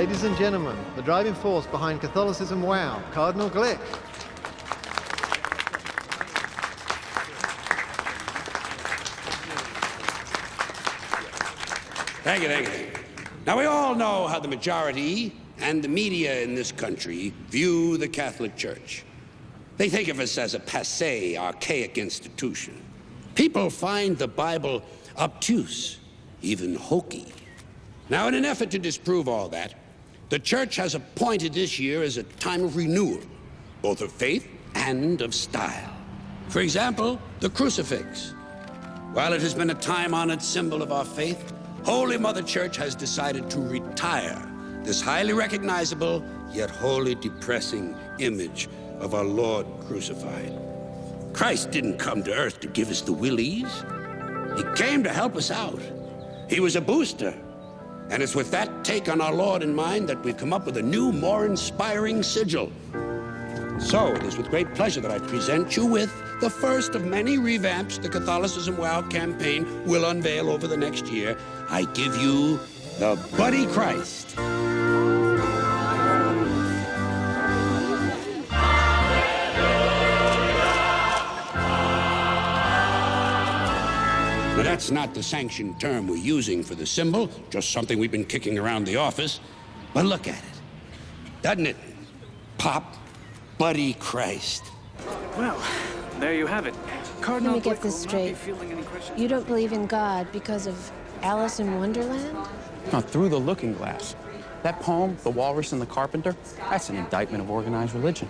Ladies and gentlemen, the driving force behind Catholicism Wow, Cardinal Glick. Thank you, thank you. Now, we all know how the majority and the media in this country view the Catholic Church. They think of us as a passé, archaic institution. People find the Bible obtuse, even hokey. Now, in an effort to disprove all that, the Church has appointed this year as a time of renewal, both of faith and of style. For example, the crucifix. While it has been a time-honored symbol of our faith, Holy Mother Church has decided to retire this highly recognizable, yet wholly depressing image of our Lord crucified. Christ didn't come to earth to give us the willies. He came to help us out. He was a booster. And it's with that take on our Lord in mind that we've come up with a new, more inspiring sigil. So it is with great pleasure that I present you with the first of many revamps the Catholicism Wow campaign will unveil over the next year. I give you the Buddy Christ. Now, that's not the sanctioned term we're using for the symbol, just something we've been kicking around the office. But look at it. Doesn't it pop? Buddy Christ. Well, there you have it. Cardinal, let me get this straight. You don't believe in God because of Alice in Wonderland? Now, Through the Looking Glass. That poem, The Walrus and the Carpenter, that's an indictment of organized religion.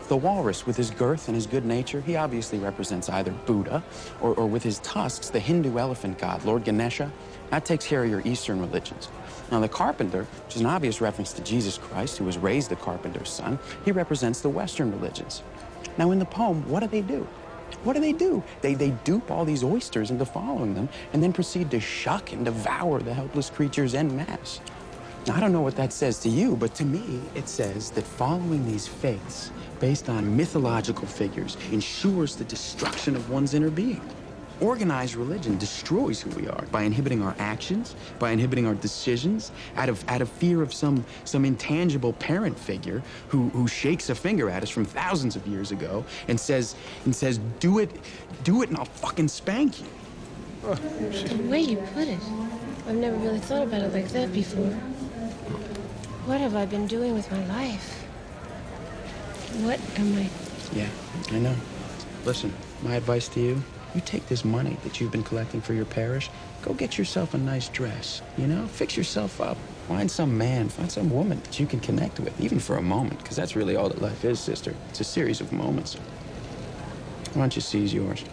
The walrus, with his girth and his good nature, he obviously represents either Buddha or with his tusks, the Hindu elephant god, Lord Ganesha. That takes care of your Eastern religions. Now, the carpenter, which is an obvious reference to Jesus Christ, who was raised the carpenter's son, he represents the Western religions. Now, in the poem, what do? What do? They dupe all these oysters into following them and then proceed to shuck and devour the helpless creatures en masse. Now, I don't know what that says to you, but to me, it says that following these faiths based on mythological figures ensures the destruction of one's inner being. Organized religion destroys who we are by inhibiting our actions, by inhibiting our decisions, out of fear of some intangible parent figure who shakes a finger at us from thousands of years ago and says, do it, and I'll fucking spank you. The way you put it, I've never really thought about it like that before. What have I been doing with my life? What am I? Yeah, I know. Listen, my advice to you, you take this money that you've been collecting for your parish, go get yourself a nice dress, you know? Fix yourself up. Find some man, find some woman that you can connect with, even for a moment, because that's really all that life is, sister. It's a series of moments. Why don't you seize yours?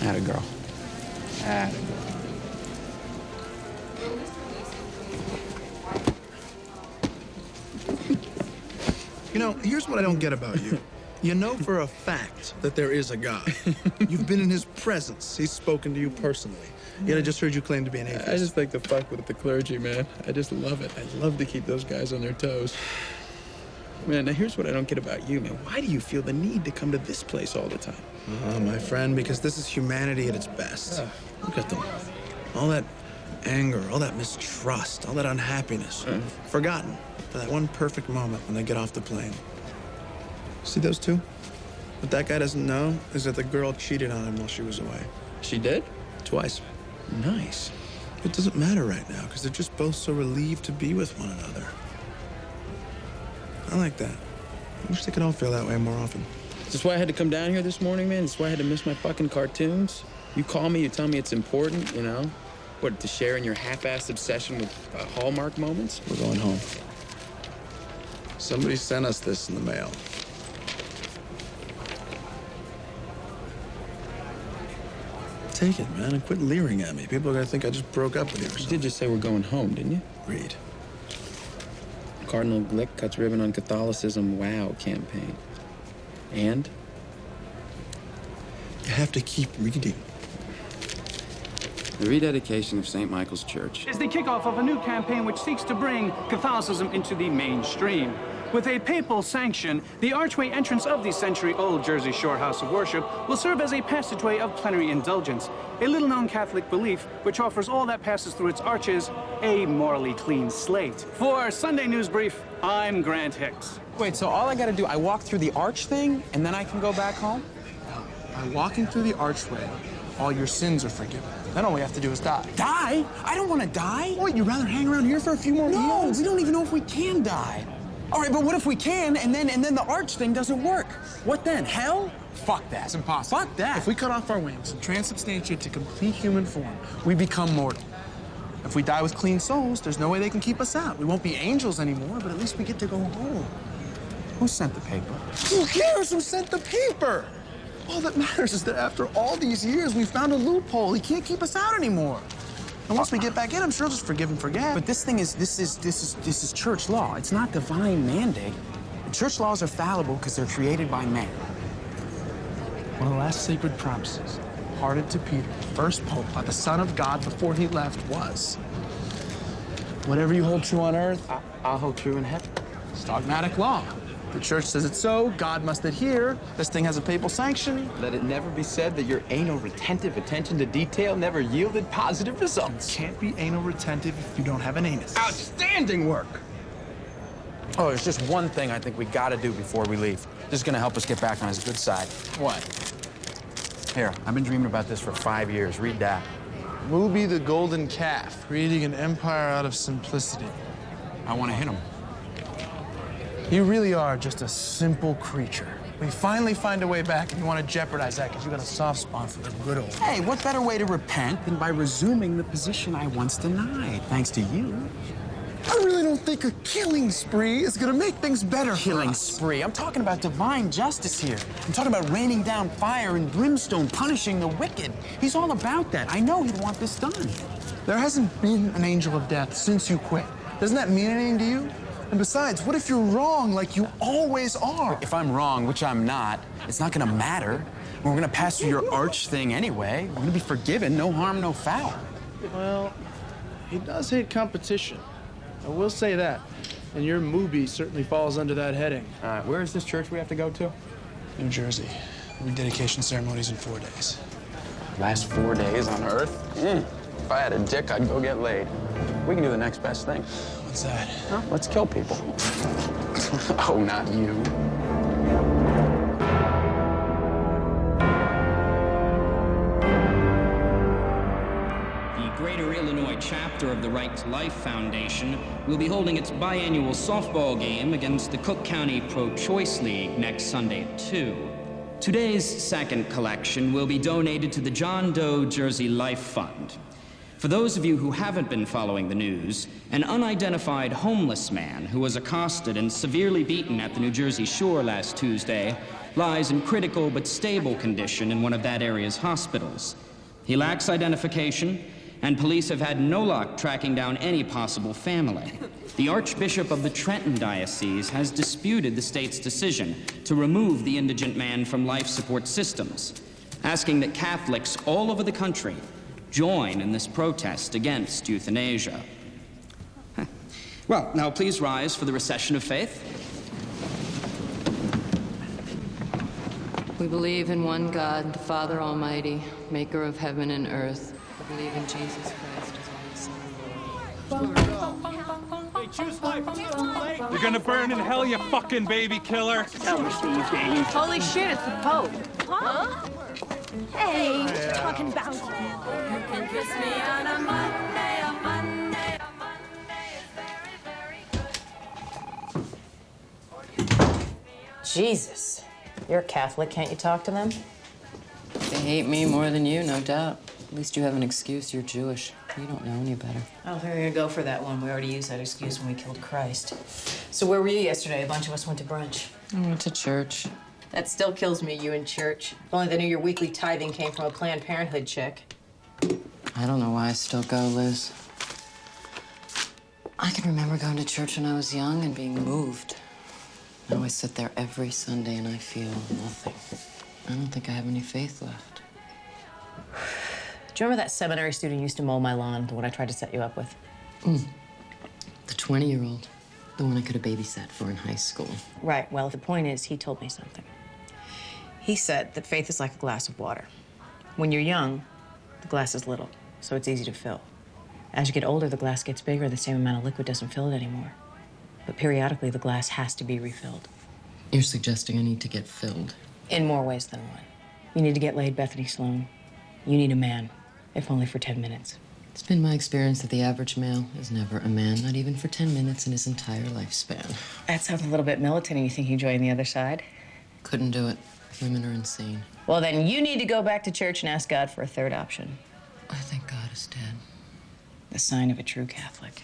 Atta girl. Atta girl. You know, here's what I don't get about you. You know for a fact that there is a God. You've been in his presence. He's spoken to you personally. Yet I just heard you claim to be an atheist. I just like to fuck with the clergy, man. I just love it. I love to keep those guys on their toes. Man, now here's what I don't get about you, man. Why do you feel the need to come to this place all the time? My friend, because this is humanity at its best. Look at them. All that anger, all that mistrust, all that unhappiness. Forgotten for that one perfect moment when they get off the plane. See those two? What that guy doesn't know is that the girl cheated on him while she was away. She did? Twice. Nice. It doesn't matter right now, because they're just both so relieved to be with one another. I like that. I wish they could all feel that way more often. Is this why I had to come down here this morning, man? Is this why I had to miss my fucking cartoons? You call me, you tell me it's important, you know? What, to share in your half-assed obsession with Hallmark moments? We're going home. Somebody sent us this in the mail. Take it, man, and quit leering at me. People are gonna think I just broke up with you or something. You did just say we're going home, didn't you? Read. Cardinal Glick cuts ribbon on Catholicism Wow campaign. And? You have to keep reading. The rededication of St. Michael's Church Is the kickoff of a new campaign which seeks to bring Catholicism into the mainstream. With a papal sanction, the archway entrance of the century-old Jersey Shore House of Worship will serve as a passageway of plenary indulgence, a little-known Catholic belief which offers all that passes through its arches a morally clean slate. For Sunday News Brief, I'm Grant Hicks. Wait, so all I gotta do, I walk through the arch thing, and then I can go back home? By walking through the archway, all your sins are forgiven. Then all we have to do is die. Die? I don't want to die. What, you'd rather hang around here for a few more No, years? we don't even know if we can die. All right, but what if we can, and then the arch thing doesn't work? What then? Hell? Fuck that. It's impossible. Fuck that. If we cut off our wings and transubstantiate to complete human form, we become mortal. If we die with clean souls, there's no way they can keep us out. We won't be angels anymore, but at least we get to go home. Who sent the paper? Who cares who sent the paper? All that matters is that after all these years, we found a loophole. He can't keep us out anymore. And once we get back in, I'm sure he'll just forgive and forget. But this is church law. It's not divine mandate. Church laws are fallible because they're created by man. One of the last sacred promises imparted to Peter, first pope, by the Son of God before he left was, whatever you hold true on earth, I'll hold true in heaven. it's dogmatic law. The church says it's so, God must adhere. This thing has a papal sanction. Let it never be said that your anal retentive attention to detail never yielded positive results. Can't be anal retentive if you don't have an anus. Outstanding work! Oh, there's just one thing I think we gotta do before we leave. This is gonna help us get back on his good side. What? Here, I've been dreaming about this for 5 years. Read that. Mubi the golden calf, creating an empire out of simplicity. I wanna hit him. You really are just a simple creature. We finally find a way back, and you want to jeopardize that because you got a soft spot for the good old. Hey, what better way to repent than by resuming the position I once denied, thanks to you? I really don't think a killing spree is gonna make things better for Killing us. spree. I'm talking about divine justice here. I'm talking about raining down fire and brimstone, punishing the wicked. He's all about that. I know he'd want this done. There hasn't been an angel of death since you quit. Doesn't that mean anything to you? And besides, what if you're wrong like you always are? If I'm wrong, which I'm not, it's not gonna matter. We're gonna pass through your arch thing anyway. We're gonna be forgiven. No harm, no foul. Well, he does hate competition. I will say that. And your Mubi certainly falls under that heading. All right, where is this church we have to go to? New Jersey. Rededication ceremonies in 4 days. Last 4 days on Earth? If I had a dick, I'd go get laid. We can do the next best thing. What's that? Huh? Let's kill people. Oh, not you. The Greater Illinois chapter of the Right to Life Foundation will be holding its biannual softball game against the Cook County Pro-Choice League next Sunday at 2. Today's second collection will be donated to the John Doe Jersey Life Fund. For those of you who haven't been following the news, an unidentified homeless man who was accosted and severely beaten at the New Jersey shore last Tuesday lies in critical but stable condition in one of that area's hospitals. He lacks identification, and police have had no luck tracking down any possible family. The Archbishop of the Trenton Diocese has disputed the state's decision to remove the indigent man from life support systems, asking that Catholics all over the country join in this protest against euthanasia. Well, now please rise for the recession of faith. We believe in one God, the Father Almighty, maker of heaven and earth. We believe in Jesus Christ, his only Son. You're gonna burn in hell, you fucking baby killer. Holy shit, it's the Pope. Huh? Hey, what you talking about? You can kiss me on a Monday, a Monday, a Monday is very, very good. Jesus. You're Catholic, can't you talk to them? They hate me more than you, no doubt. At least you have an excuse, you're Jewish. You don't know any better. I don't think we're gonna go for that one. We already used that excuse when we killed Christ. So where were you yesterday? A bunch of us went to brunch. I went to church. That still kills me, you in church. If only they knew your weekly tithing came from a Planned Parenthood check. I don't know why I still go, Liz. I can remember going to church when I was young and being moved. Now I sit there every Sunday and I feel nothing. I don't think I have any faith left. Do you remember that seminary student who used to mow my lawn, the one I tried to set you up with? The 20-year-old. The one I could have babysat for in high school. Right. Well, the point is, he told me something. He said that faith is like a glass of water. When you're young, the glass is little, so it's easy to fill. As you get older, the glass gets bigger, the same amount of liquid doesn't fill it anymore. But periodically, the glass has to be refilled. You're suggesting I need to get filled? In more ways than one. You need to get laid, Bethany Sloan. You need a man, if only for 10 minutes. It's been my experience that the average male is never a man, not even for 10 minutes in his entire lifespan. That sounds a little bit militant. You think you join the other side? Couldn't do it. Women are insane. Well, then you need to go back to church and ask God for a third option. I think God is dead. The sign of a true Catholic.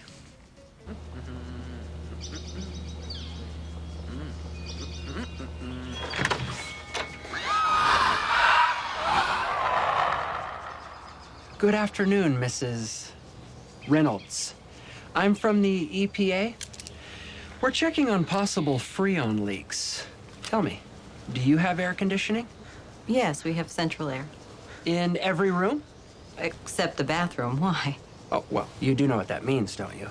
Good afternoon, Mrs. Reynolds. I'm from the EPA. We're checking on possible Freon leaks. Tell me, do you have air conditioning? Yes, we have central air. In every room? Except the bathroom. Why? Oh, well, you do know what that means, don't you?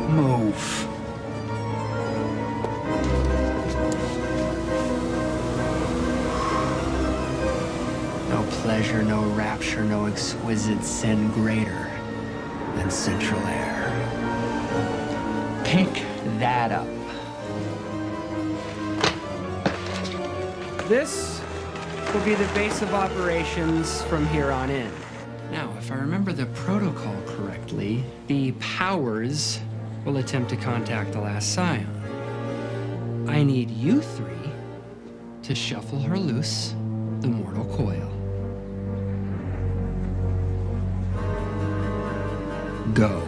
Move. No pleasure, no rapture, no exquisite sin greater than central air. Pick that up. This will be the base of operations from here on in. Now, if I remember the protocol correctly, the powers will attempt to contact the last scion. I need you three to shuffle her loose the mortal coil. Go.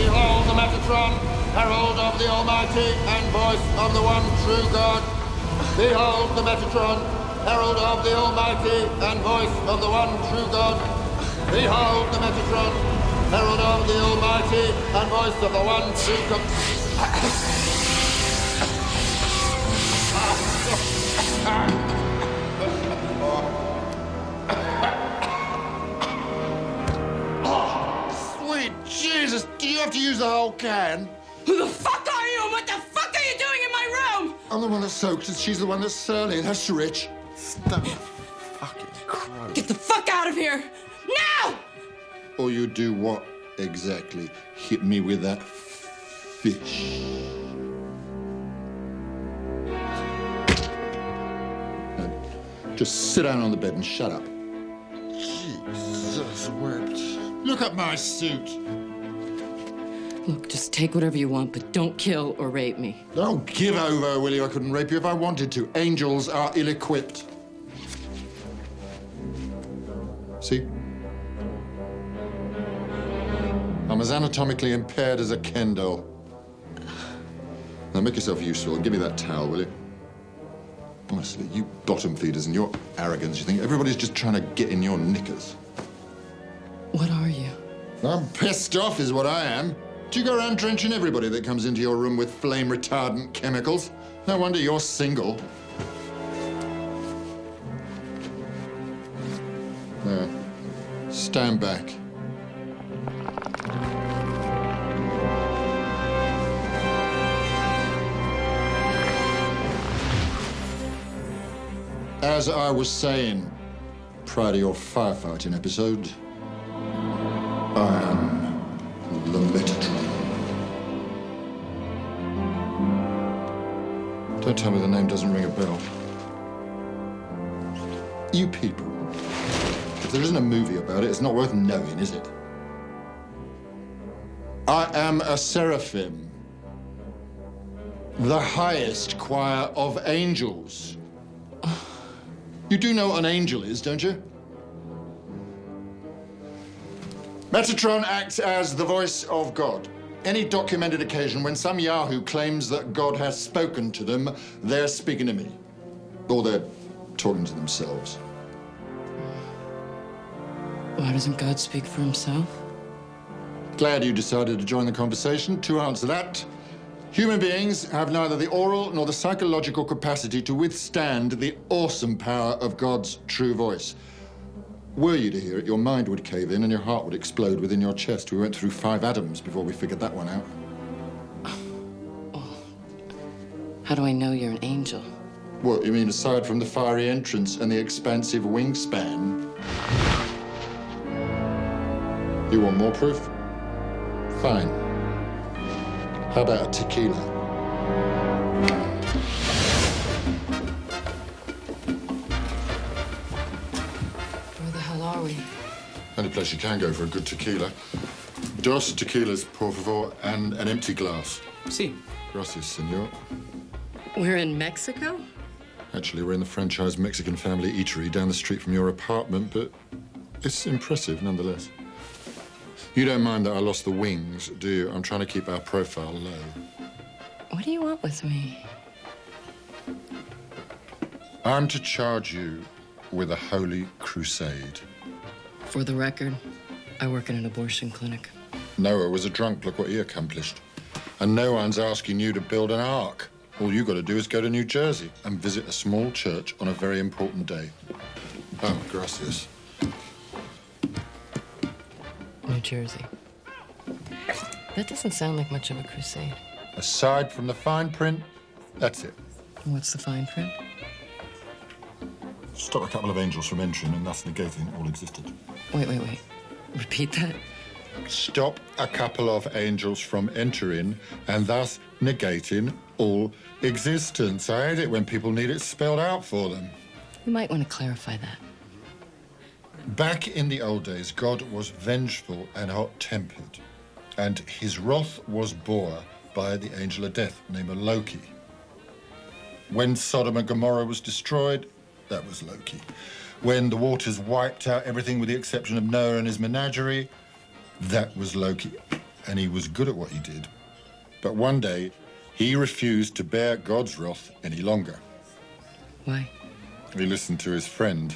Behold the Metatron, herald of the Almighty and voice of the one true God. Behold the Metatron, herald of the Almighty and voice of the one true God. Behold the Metatron, herald of the Almighty and voice of the one true God. Sweet Jesus, do you have to use the whole can? Who the fuck are you and what the fuck are you doing in my room? I'm the one that soaks and she's the one that's surly and that's rich. Stop fucking crow. Get the fuck out of here! Now! Or you do what exactly? Hit me with that fish. Now, just sit down on the bed and shut up. Jesus wept. Look at my suit. Look, just take whatever you want, but don't kill or rape me. Don't give over, will you? I couldn't rape you if I wanted to. Angels are ill-equipped. See? I'm as anatomically impaired as a Ken doll. Now make yourself useful and give me that towel, will you? Honestly, you bottom feeders and your arrogance, you think everybody's just trying to get in your knickers. What are you? I'm pissed off is what I am. Do you go around drenching everybody that comes into your room with flame-retardant chemicals? No wonder you're single. Now, stand back. As I was saying, prior to your firefighting episode, I am the Metatron. Don't tell me the name doesn't ring a bell. You people, if there isn't a movie about it, it's not worth knowing, is it? I am a seraphim. The highest choir of angels. You do know what an angel is, don't you? Metatron acts as the voice of God. Any documented occasion when some Yahoo claims that God has spoken to them, they're speaking to me. Or they're talking to themselves. Why doesn't God speak for himself? Glad you decided to join the conversation. To answer that, human beings have neither the oral nor the psychological capacity to withstand the awesome power of God's true voice. Were you to hear it, your mind would cave in and your heart would explode within your chest. We went through 5 atoms before we figured that one out. How do I know you're an angel? What, you mean aside from the fiery entrance and the expansive wingspan? You want more proof? Fine. How about a tequila? Where the hell are we? Only place you can go for a good tequila. 2 tequilas, por favor, and an empty glass. Si. Gracias, senor. We're in Mexico? Actually, we're in the franchise Mexican family eatery down the street from your apartment, but it's impressive nonetheless. You don't mind that I lost the wings, do you? I'm trying to keep our profile low. What do you want with me? I'm to charge you with a holy crusade. For the record, I work in an abortion clinic. Noah was a drunk. Look what he accomplished. And no one's asking you to build an ark. All you got to do is go to New Jersey and visit a small church on a very important day. Oh, gracias. New Jersey. That doesn't sound like much of a crusade. Aside from the fine print, that's it. What's the fine print? Stop a couple of angels from entering and thus negating all existed. Wait. Repeat that. Stop a couple of angels from entering and thus negating all existence. I hate it when people need it spelled out for them. You might want to clarify that. Back in the old days, God was vengeful and hot-tempered, and his wrath was bore by the angel of death named Loki. When Sodom and Gomorrah was destroyed, that was Loki. When the waters wiped out everything with the exception of Noah and his menagerie, that was Loki. And he was good at what he did. But one day, he refused to bear God's wrath any longer. Why? He listened to his friend,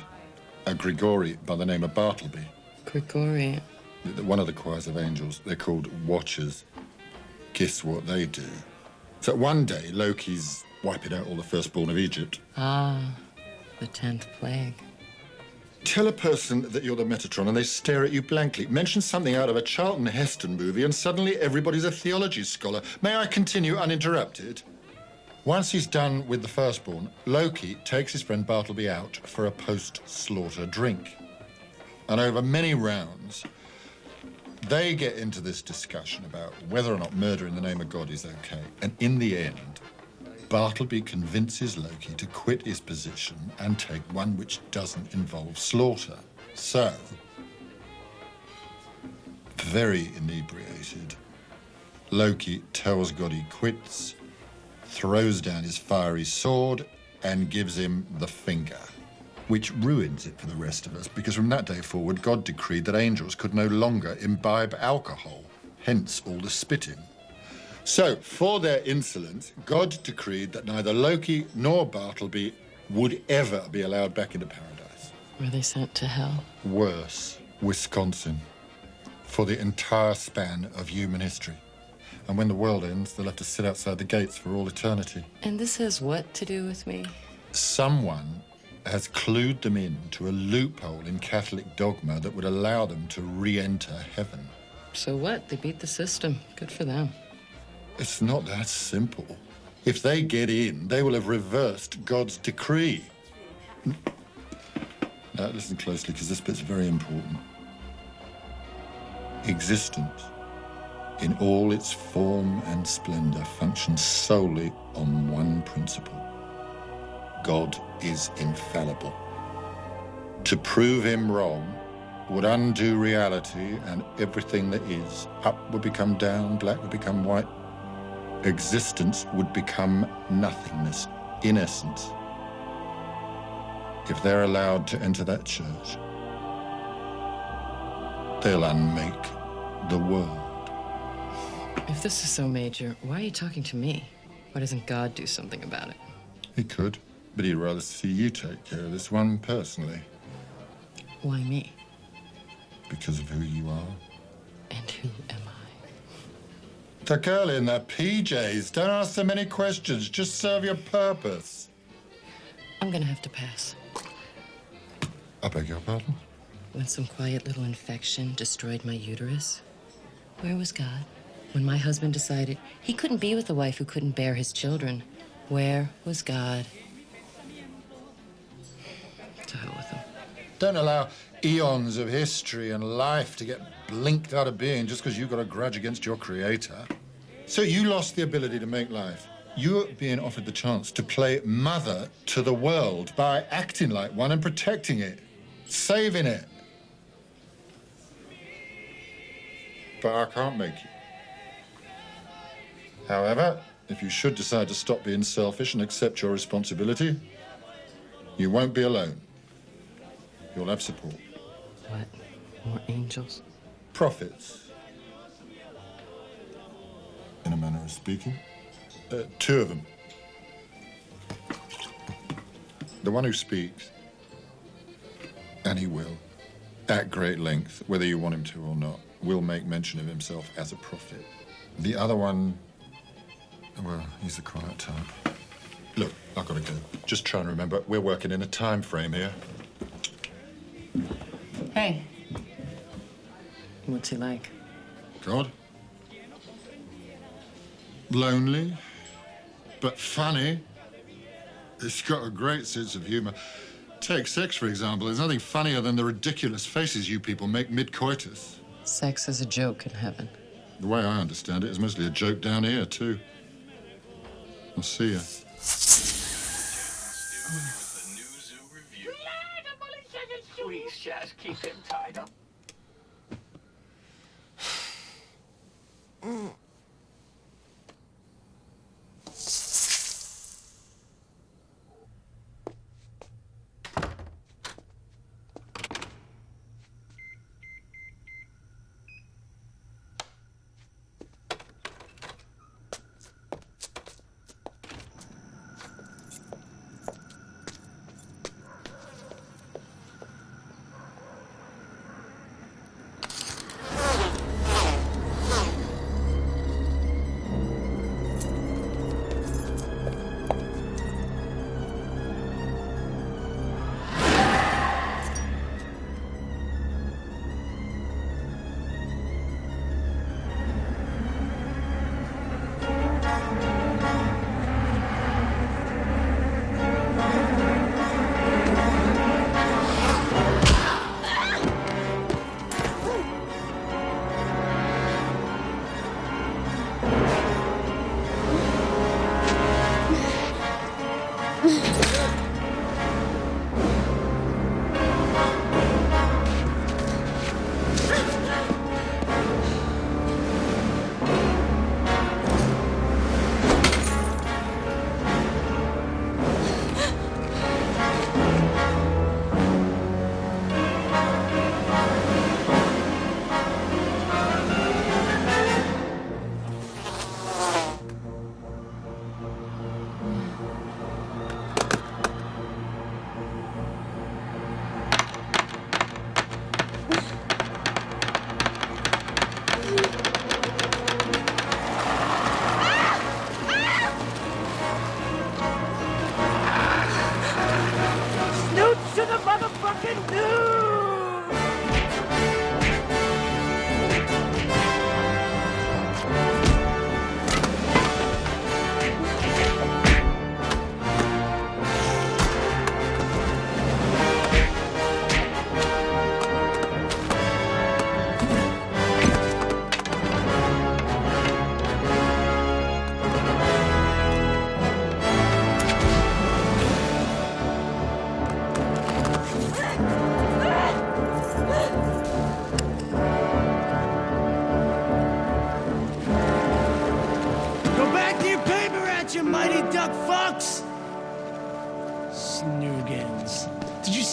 a Grigori by the name of Bartleby. Grigori? One of the choirs of angels. They're called Watchers. Guess what they do? So one day, Loki's wiping out all the firstborn of Egypt. Ah, the 10th plague. Tell a person that you're the Metatron and they stare at you blankly. Mention something out of a Charlton Heston movie and suddenly everybody's a theology scholar. May I continue uninterrupted? Once he's done with the firstborn, Loki takes his friend Bartleby out for a post-slaughter drink. And over many rounds, they get into this discussion about whether or not murder in the name of God is okay. And in the end, Bartleby convinces Loki to quit his position and take one which doesn't involve slaughter. So, very inebriated, Loki tells God he quits, throws down his fiery sword, and gives him the finger, which ruins it for the rest of us, because from that day forward, God decreed that angels could no longer imbibe alcohol, hence all the spitting. So, for their insolence, God decreed that neither Loki nor Bartleby would ever be allowed back into paradise. Were they sent to hell? Worse, Wisconsin, for the entire span of human history. And when the world ends, they'll have to sit outside the gates for all eternity. And this has what to do with me? Someone has clued them in to a loophole in Catholic dogma that would allow them to re-enter heaven. So what? They beat the system. Good for them. It's not that simple. If they get in, they will have reversed God's decree. Now, listen closely, because this bit's very important. Existence, in all its form and splendor, functions solely on one principle. God is infallible. To prove him wrong would undo reality and everything that is. Up would become down, black would become white. existence would become nothingness, in essence, if they're allowed to enter that church. They'll unmake the world. If this is so major, why are you talking to me? Why doesn't God do something about it? He could, but he'd rather see you take care of this one personally. Why me? Because of who you are. And who am I? The girl in the PJs. Don't ask so many questions. Just serve your purpose. I'm gonna have to pass. I beg your pardon? When some quiet little infection destroyed my uterus, where was God? When my husband decided he couldn't be with a wife who couldn't bear his children, where was God? To hell with him. Don't allow eons of history and life to get blinked out of being just because you've got a grudge against your creator. So you lost the ability to make life. You're being offered the chance to play mother to the world by acting like one and protecting it, saving it. But I can't make you. However, if you should decide to stop being selfish and accept your responsibility, you won't be alone. You'll have support. What? More angels? Prophets. In a manner of speaking. 2 of them. The one who speaks, and he will, at great length, whether you want him to or not, will make mention of himself as a prophet. The other one, well, he's a quiet type. Look, I've got to go. Just try and remember, we're working in a time frame here. Hey. What's he like? God? Lonely, but funny. He's got a great sense of humor. Take sex, for example. There's nothing funnier than the ridiculous faces you people make mid-coitus. Sex is a joke in heaven. The way I understand it, it's mostly a joke down here, too. I'll see ya. Please just keep him tied up.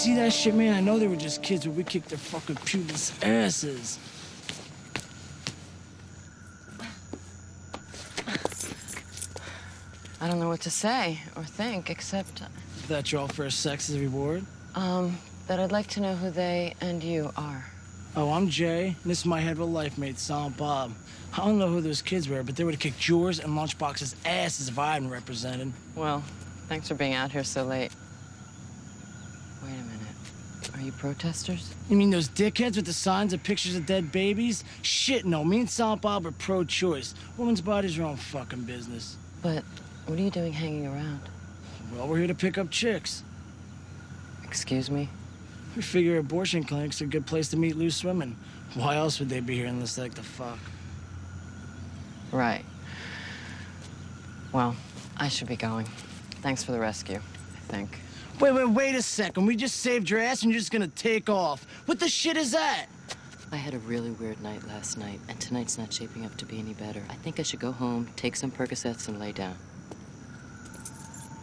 see that shit, man? I know they were just kids, but we kicked their fucking pubis asses. I don't know what to say or think, except... That your first sex is reward? That I'd like to know who they and you are. Oh, I'm Jay, and this is my head of a life mate, Silent Bob. I don't know who those kids were, but they would have kicked yours and Lunchbox's asses if I hadn't represented. Well, thanks for being out here so late. Wait a minute. Are you protesters? You mean those dickheads with the signs of pictures of dead babies? Shit, no. Me and Silent Bob are pro-choice. Women's bodies are own fucking business. But what are you doing hanging around? Well, we're here to pick up chicks. Excuse me? We figure abortion clinics are a good place to meet loose women. Why else would they be here unless they like to fuck? Right. Well, I should be going. Thanks for the rescue, I think. Wait a second. We just saved your ass and you're just gonna take off. What the shit is that? I had a really weird night last night, and tonight's not shaping up to be any better. I think I should go home, take some Percocets, and lay down.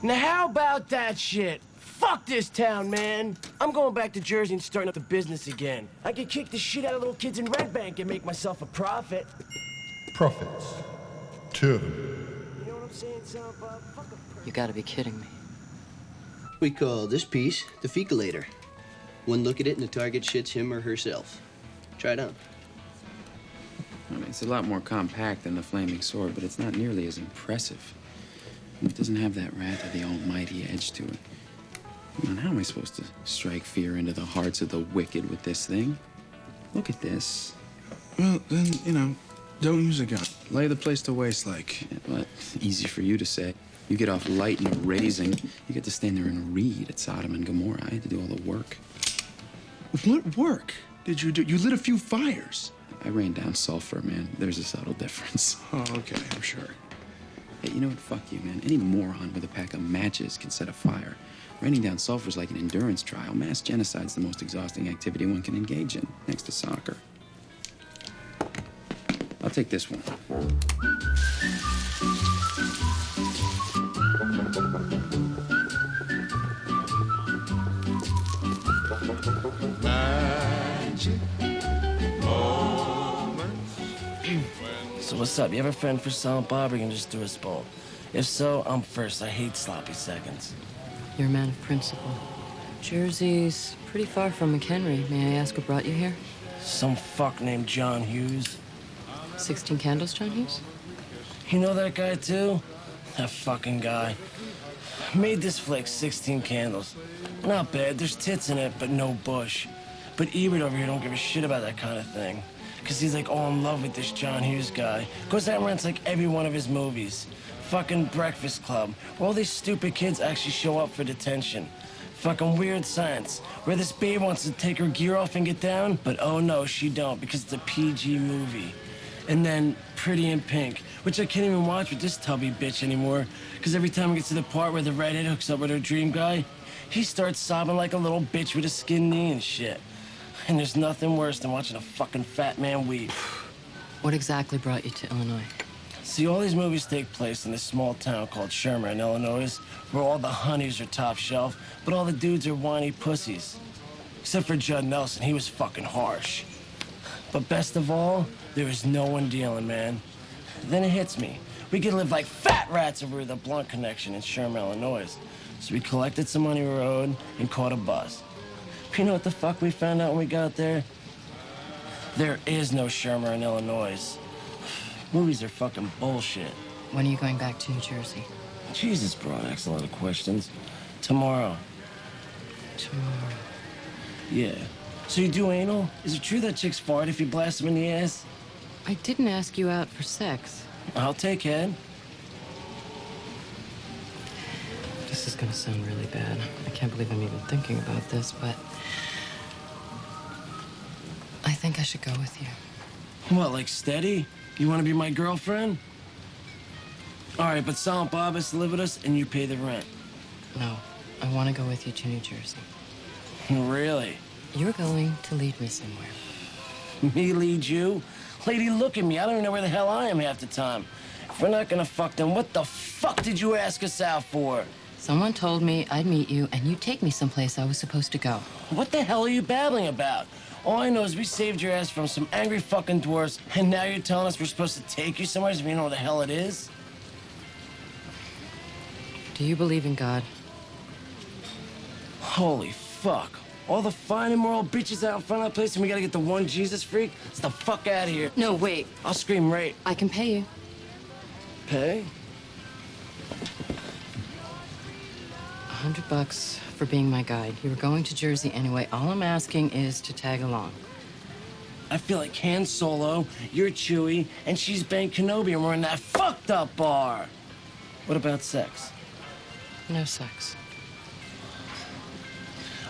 Now how about that shit? Fuck this town, man. I'm going back to Jersey and starting up the business again. I could kick the shit out of little kids in Red Bank and make myself a profit. Profits. 2 of them. You know what I'm saying, Silent Bob? Fuck a You gotta be kidding me. We call this piece the fecalator. One look at it and the target shits him or herself. Try it on. I mean, it's a lot more compact than the flaming sword, but it's not nearly as impressive. It doesn't have that wrath of the almighty edge to it. Come on, how am I supposed to strike fear into the hearts of the wicked with this thing? Look at this. Well, then, you know, don't use a gun. Lay the place to waste like. Yeah, well, easy for you to say. You get off light and raising. You get to stand there and read at Sodom and Gomorrah. I had to do all the work. What work did you do? You lit a few fires. I rained down sulfur, man. There's a subtle difference. Oh, okay, I'm sure. Hey, you know what? Fuck you, man. Any moron with a pack of matches can set a fire. Raining down sulfur is like an endurance trial. Mass genocide's the most exhausting activity one can engage in, next to soccer. I'll take this one. So what's up? You have a friend for Silent Bob, or you can just do us both? If so, I'm first. I hate sloppy seconds. You're a man of principle. Jersey's pretty far from McHenry. May I ask what brought you here? Some fuck named John Hughes. 16 Candles, John Hughes? You know that guy, too? That fucking guy. Made this flick, 16 Candles. Not bad. There's tits in it, but no bush. But Ebert over here don't give a shit about that kind of thing. Because he's like all in love with this John Hughes guy. Goes out and rents like every one of his movies. Fucking Breakfast Club, where all these stupid kids actually show up for detention. Fucking Weird Science, where this babe wants to take her gear off and get down, but oh no, she don't, because it's a PG movie. And then Pretty in Pink, which I can't even watch with this tubby bitch anymore, because every time it gets to the part where the redhead hooks up with her dream guy, he starts sobbing like a little bitch with a skinned knee and shit. And there's nothing worse than watching a fucking fat man weep. What exactly brought you to Illinois? See, all these movies take place in this small town called Shermer in Illinois, where all the honeys are top shelf, but all the dudes are whiny pussies. Except for Judd Nelson, he was fucking harsh. But best of all, there was no one dealing, man. Then it hits me. We could live like fat rats over the Blunt Connection in Shermer, Illinois. So we collected some money we were owed and caught a bus. You know what the fuck we found out when we got there? There is no Shermer in Illinois. Movies are fucking bullshit. When are you going back to New Jersey? Jesus, bro, ask a lot of questions. Tomorrow. Tomorrow. Yeah. So you do anal? Is it true that chicks fart if you blast them in the ass? I didn't ask you out for sex. I'll take head. This is gonna sound really bad. I can't believe I'm even thinking about this, but I think I should go with you. What, like steady? You want to be my girlfriend? All right, but Silent Bob has to live with us, and you pay the rent. No, I want to go with you to New Jersey. Really? You're going to lead me somewhere. Me lead you? Lady, look at me. I don't even know where the hell I am half the time. If we're not gonna fuck, then what the fuck did you ask us out for? Someone told me I'd meet you and you'd take me someplace I was supposed to go. What the hell are you babbling about? All I know is we saved your ass from some angry fucking dwarfs, and now you're telling us we're supposed to take you somewhere so we know what the hell it is? Do you believe in God? Holy fuck. All the fine and moral bitches out in front of that place, and we gotta get the one Jesus freak? Let's the fuck out of here. No, wait. I'll scream rape. I can pay you. Pay? $100 for being my guide. You were going to Jersey anyway. All I'm asking is to tag along. I feel like Han Solo, you're Chewie, and she's Ben Kenobi, and we're in that fucked up bar. What about sex? No sex.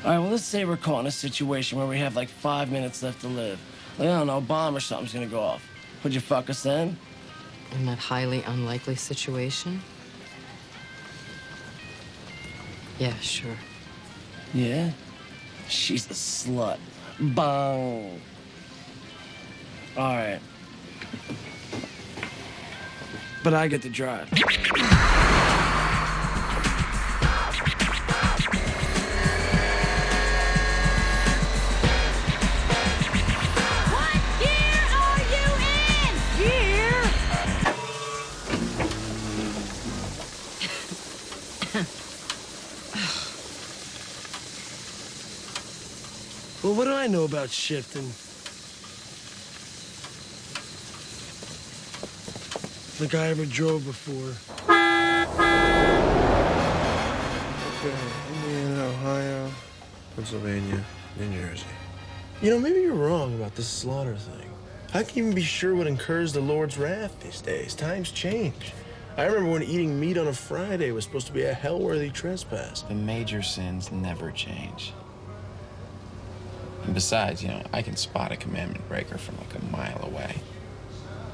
All right, well, let's say we're caught in a situation where we have like 5 minutes left to live. Like, I don't know, a bomb or something's gonna go off. Would you fuck us then? In that highly unlikely situation? Yeah, sure. Yeah? She's a slut. Bang. All right. But I get to drive. Well, what do I know about shifting? Like I ever drove before. Okay, Indiana, Ohio, Pennsylvania, New Jersey. You know, maybe you're wrong about this slaughter thing. How can you even be sure what incurs the Lord's wrath these days? Times change. I remember when eating meat on a Friday was supposed to be a hell-worthy trespass. The major sins never change. And besides, you know, I can spot a commandment breaker from like a mile away.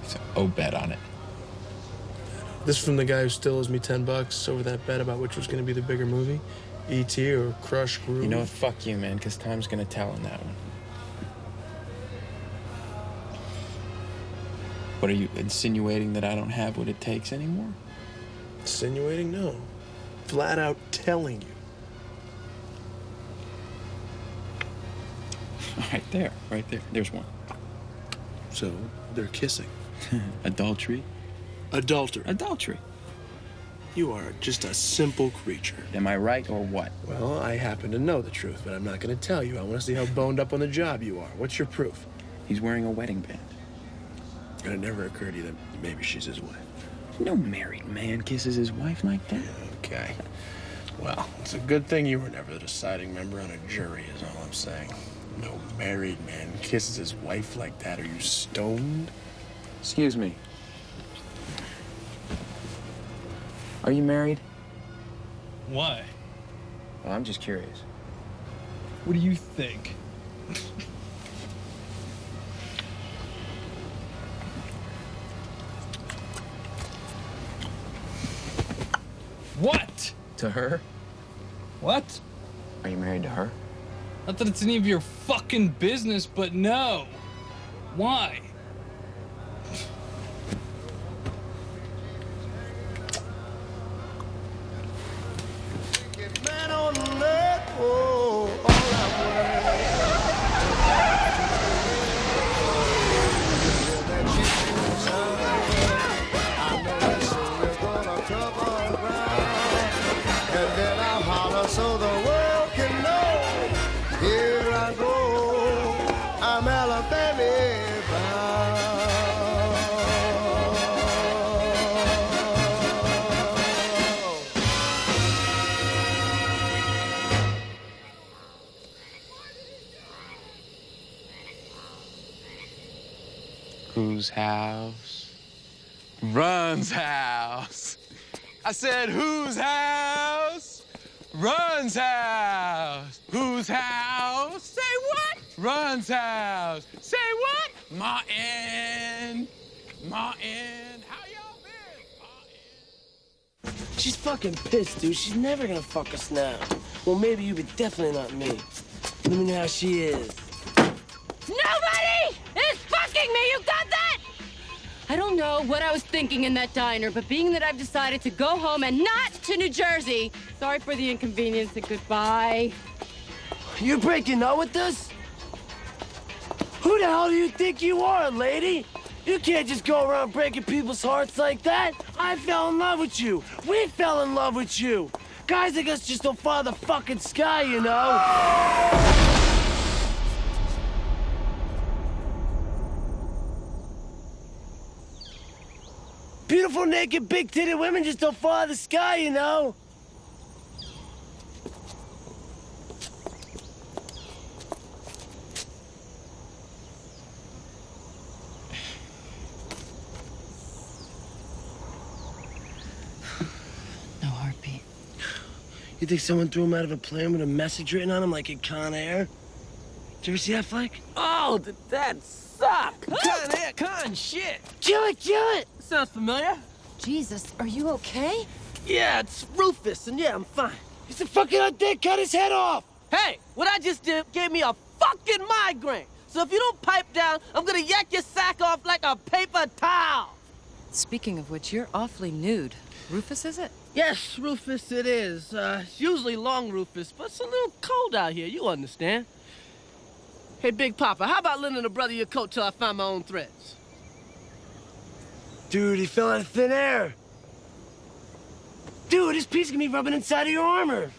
So, bet on it. This from the guy who still owes me $10 over that bet about which was going to be the bigger movie, E.T. or Crush Groove. You know what? Fuck you, man, because time's gonna tell on that one. What, are you insinuating that I don't have what it takes anymore? Insinuating? No. Flat out telling you. Right there. There's one. So, they're kissing. Adultery. Adultery. You are just a simple creature. Am I right or what? Well, I happen to know the truth, but I'm not going to tell you. I want to see how boned up on the job you are. What's your proof? He's wearing a wedding band. And it never occurred to you that maybe she's his wife. No married man kisses his wife like that. Okay. Well, it's a good thing you were never the deciding member on a jury, is all I'm saying. No married man kisses his wife like that. Are you stoned? Excuse me. Are you married? Why? Well, I'm just curious. What do you think? What? To her? What? Are you married to her? Not that it's any of your fucking business, but no. Why? So the world can know, here I go, I'm Alabama bound. Whose house? Run's house. I said, whose house? Run's house. Whose house? Say what? Run's house. Say what? Martin. How y'all been? She's fucking pissed, dude. She's never gonna fuck us now. Well, maybe you, but definitely not me. Let me know how she is. Nobody is fucking me, you got that? I don't know what I was thinking in that diner, but being that I've decided to go home and not to New Jersey, Sorry for the inconvenience and goodbye. You're breaking up with us? Who the hell do you think you are, lady? You can't just go around breaking people's hearts like that. I fell in love with you. We fell in love with you. Guys like us just don't follow the fucking sky, you know? Beautiful, naked, big-titted women just don't follow the sky, you know? No heartbeat. You think someone threw him out of a plane with a message written on him like in Con Air? Did you ever see that flick? Oh, did that suck? Con Air, con shit. Kill it, kill it! Sounds familiar. Jesus, are you okay? Yeah, it's Rufus, and yeah, I'm fine. He's a fucking undead, cut his head off! Hey, what I just did gave me a fucking migraine. So if you don't pipe down, I'm gonna yak your sack off like a paper towel. Speaking of which, you're awfully nude. Rufus, is it? Yes, Rufus it is. It's usually long Rufus, but it's a little cold out here, you understand. Hey, Big Papa, how about lending a brother your coat till I find my own threads? Dude, he fell out of thin air. Dude, this piece can be rubbing inside of your armor.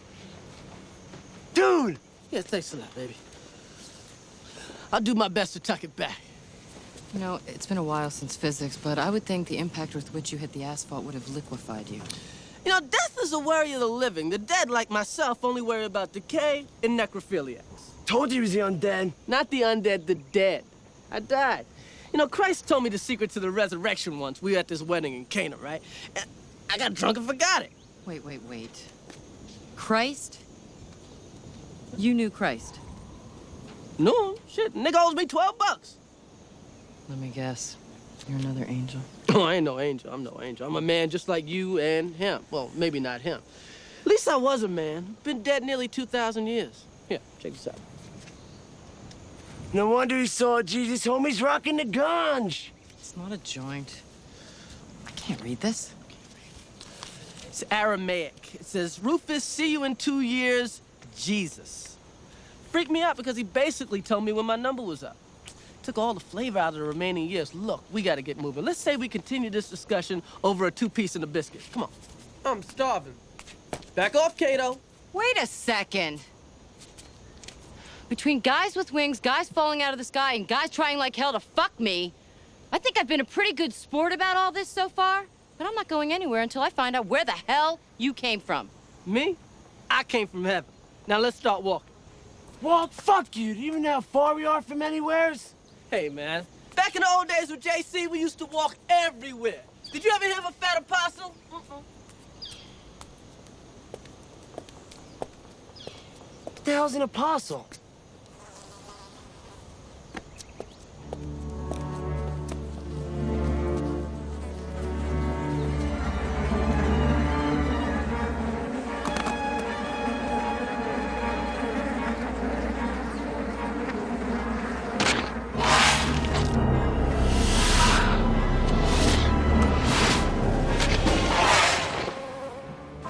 Dude! Yeah, thanks a lot, baby. I'll do my best to tuck it back. You know, it's been a while since physics, but I would think the impact with which you hit the asphalt would have liquefied you. You know, death is a worry of the living. The dead, like myself, only worry about decay and necrophiliacs. Told you he was the undead. Not the undead, the dead. I died. You know, Christ told me the secret to the resurrection once. We were at this wedding in Cana, right? And I got drunk and forgot it. Wait. Christ? You knew Christ? No, shit. Nigga owes me $12. Let me guess. You're another angel. Oh, I ain't no angel. I'm no angel. I'm a man just like you and him. Well, maybe not him. At least I was a man. Been dead nearly 2,000 years. Here, check this out. No wonder he saw Jesus. Homie's rocking the ganj. It's not a joint. I can't read this. It's Aramaic. It says, Rufus, see you in 2 years, Jesus. Freaked me out because he basically told me when my number was up. Took all the flavor out of the remaining years. Look, we gotta get moving. Let's say we continue this discussion over a 2-piece and a biscuit. Come on. I'm starving. Back off, Kato. Wait a second. Between guys with wings, guys falling out of the sky, and guys trying like hell to fuck me, I think I've been a pretty good sport about all this so far, but I'm not going anywhere until I find out where the hell you came from. Me? I came from heaven. Now let's start walking. Walk? Fuck you. Do you even know how far we are from anywheres? Hey, man. Back in the old days with JC, we used to walk everywhere. Did you ever hear of a fat apostle? What the hell's an apostle?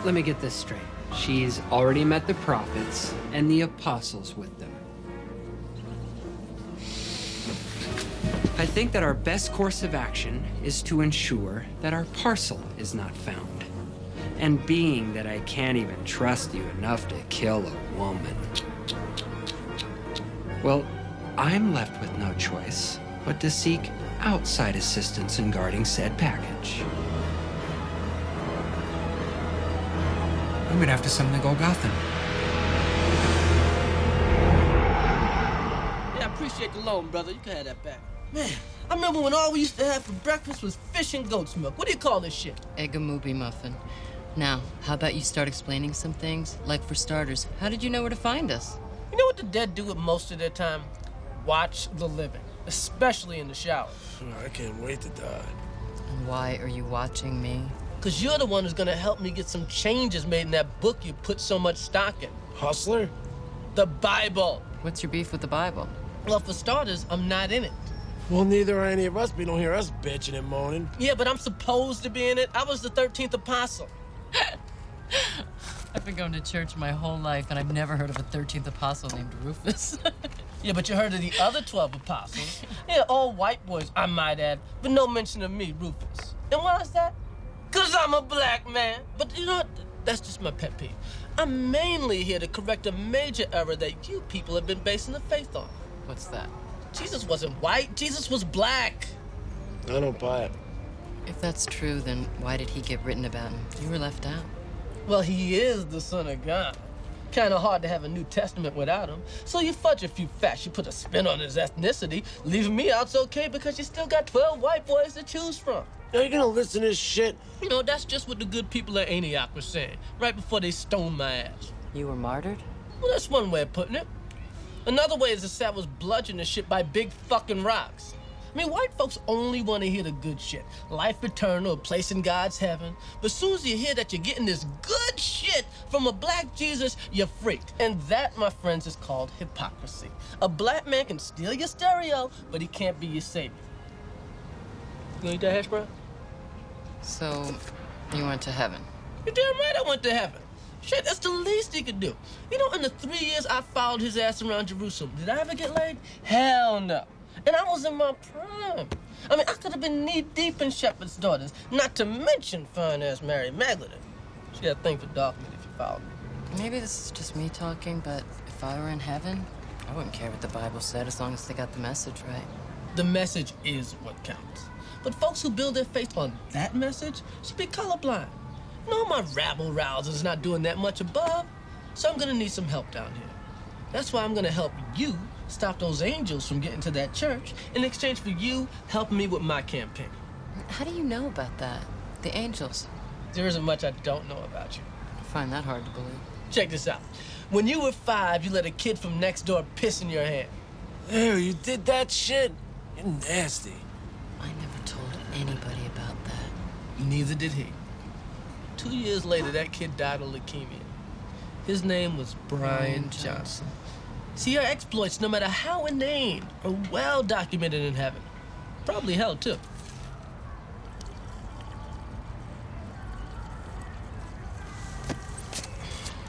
Let me get this straight. She's already met the prophets and the apostles with them. I think that our best course of action is to ensure that our parcel is not found. And being that I can't even trust you enough to kill a woman, well, I'm left with no choice but to seek outside assistance in guarding said package. I'm gonna have to summon the Golgothan. Yeah, I appreciate the loan, brother. You can have that back. Man, I remember when all we used to have for breakfast was fish and goat's milk. What do you call this shit? Egg-a-moobie muffin. Now, how about you start explaining some things? Like, for starters, how did you know where to find us? You know what the dead do with most of their time? Watch the living, especially in the shower. I can't wait to die. And why are you watching me? Because you're the one who's going to help me get some changes made in that book you put so much stock in. Hustler? The Bible. What's your beef with the Bible? Well, for starters, I'm not in it. Well, neither are any of us, but you don't hear us bitching and moaning. Yeah, but I'm supposed to be in it. I was the 13th apostle. I've been going to church my whole life, and I've never heard of a 13th apostle named Rufus. Yeah, but you heard of the other 12 apostles. Yeah, all white boys, I might add, but no mention of me, Rufus. And why is that? 'Cause I'm a black man. But you know what? That's just my pet peeve. I'm mainly here to correct a major error that you people have been basing the faith on. What's that? Jesus wasn't white. Jesus was black. I don't buy it. If that's true, then why did he get written about and you were left out? Well, he is the Son of God. Kind of hard to have a New Testament without him. So you fudge a few facts, you put a spin on his ethnicity. Leaving me out's okay because you still got 12 white boys to choose from. Are you gonna listen to this shit? You know, that's just what the good people at Antioch were saying, right before they stoned my ass. You were martyred? Well, that's one way of putting it. Another way is the South was bludgeoned to shit by big fucking rocks. I mean, white folks only want to hear the good shit. Life eternal, a place in God's heaven. But as soon as you hear that you're getting this good shit from a black Jesus, you're freaked. And that, my friends, is called hypocrisy. A black man can steal your stereo, but he can't be your savior. You gonna eat that hash brown? So, you went to heaven? You're damn right I went to heaven. Shit, that's the least he could do. You know, in the 3 years I followed his ass around Jerusalem, did I ever get laid? Hell no. And I was in my prime. I mean, I could have been knee-deep in Shepherd's Daughters, not to mention fine-ass Mary Magdalene. She had a thing for Dogma, if you follow me. Maybe this is just me talking, but if I were in heaven, I wouldn't care what the Bible said as long as they got the message right. The message is what counts. But folks who build their faith on that message should be colorblind. No, my rabble-rouser's not doing that much above, so I'm gonna need some help down here. That's why I'm gonna help you stop those angels from getting to that church in exchange for you helping me with my campaign. How do you know about that? The angels? There isn't much I don't know about you. I find that hard to believe. Check this out. When you were 5, you let a kid from next door piss in your hand. Ew, you did that shit? You're nasty. I never told anybody about that. Neither did he. 2 years later, that kid died of leukemia. His name was Brian Johnson. See, your exploits, no matter how inane, are well documented in heaven. Probably hell, too.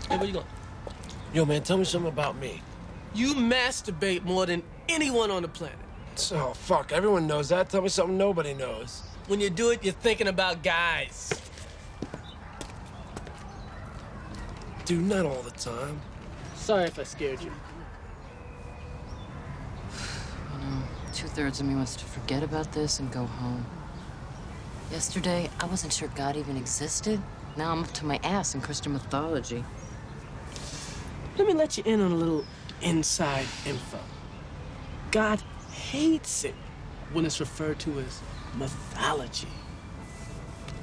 Hey, where you going? Yo, man, tell me something about me. You masturbate more than anyone on the planet. Oh, fuck, everyone knows that. Tell me something nobody knows. When you do it, you're thinking about guys. Dude, not all the time. Sorry if I scared you. You know, 2/3 of me wants to forget about this and go home. Yesterday, I wasn't sure God even existed. Now I'm up to my ass in Christian mythology. Let me let you in on a little inside info. God hates it when it's referred to as mythology.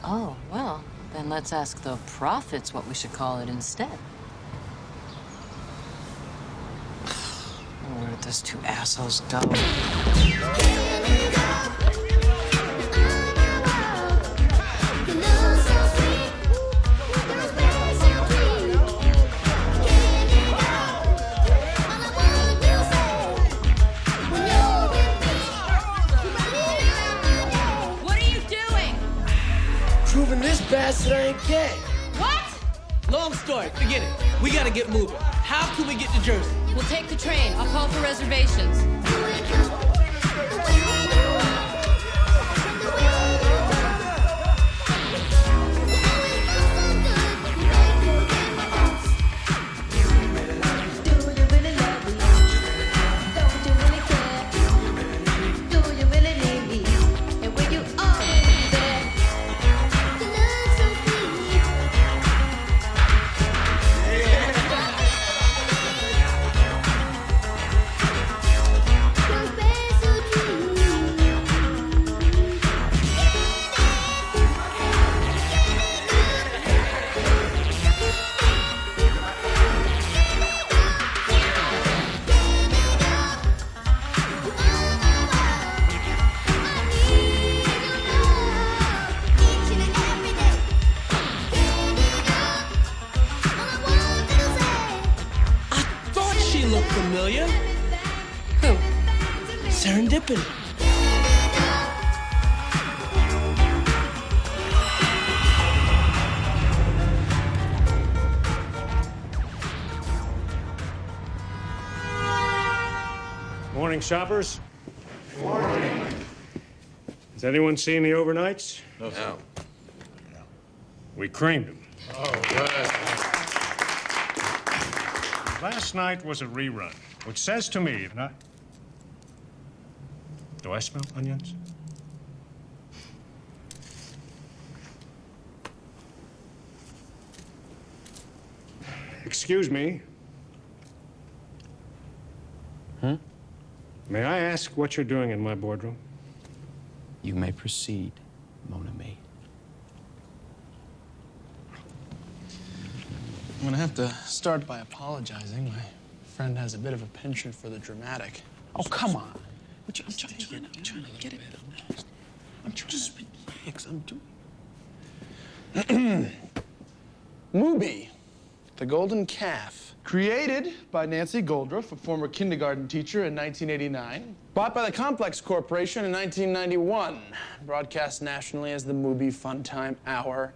Oh, well, then let's ask the prophets what we should call it instead. Where did those two assholes go? What are you doing? Proving this bastard ain't gay. What? Long story, forget it. We gotta get moving. How can we get to Jersey? We'll take the train. I'll call for reservations. Familiar? Who? Serendipity. Morning, shoppers. Morning. Has anyone seen the overnights? No. We creamed them. Oh, good. Last night was a rerun, which says to me, do I smell onions? Excuse me. May I ask what you're doing in my boardroom? You may proceed, Mon ami. I'm gonna have to start by apologizing. My friend has a bit of a penchant for the dramatic. Oh, come on. I'm trying to get it. I'm trying to relax. I'm doing. Mubi, the golden calf. Created by Nancy Goldruff, a former kindergarten teacher, in 1989. Bought by the Complex Corporation in 1991. Broadcast nationally as the Mubi Funtime Hour.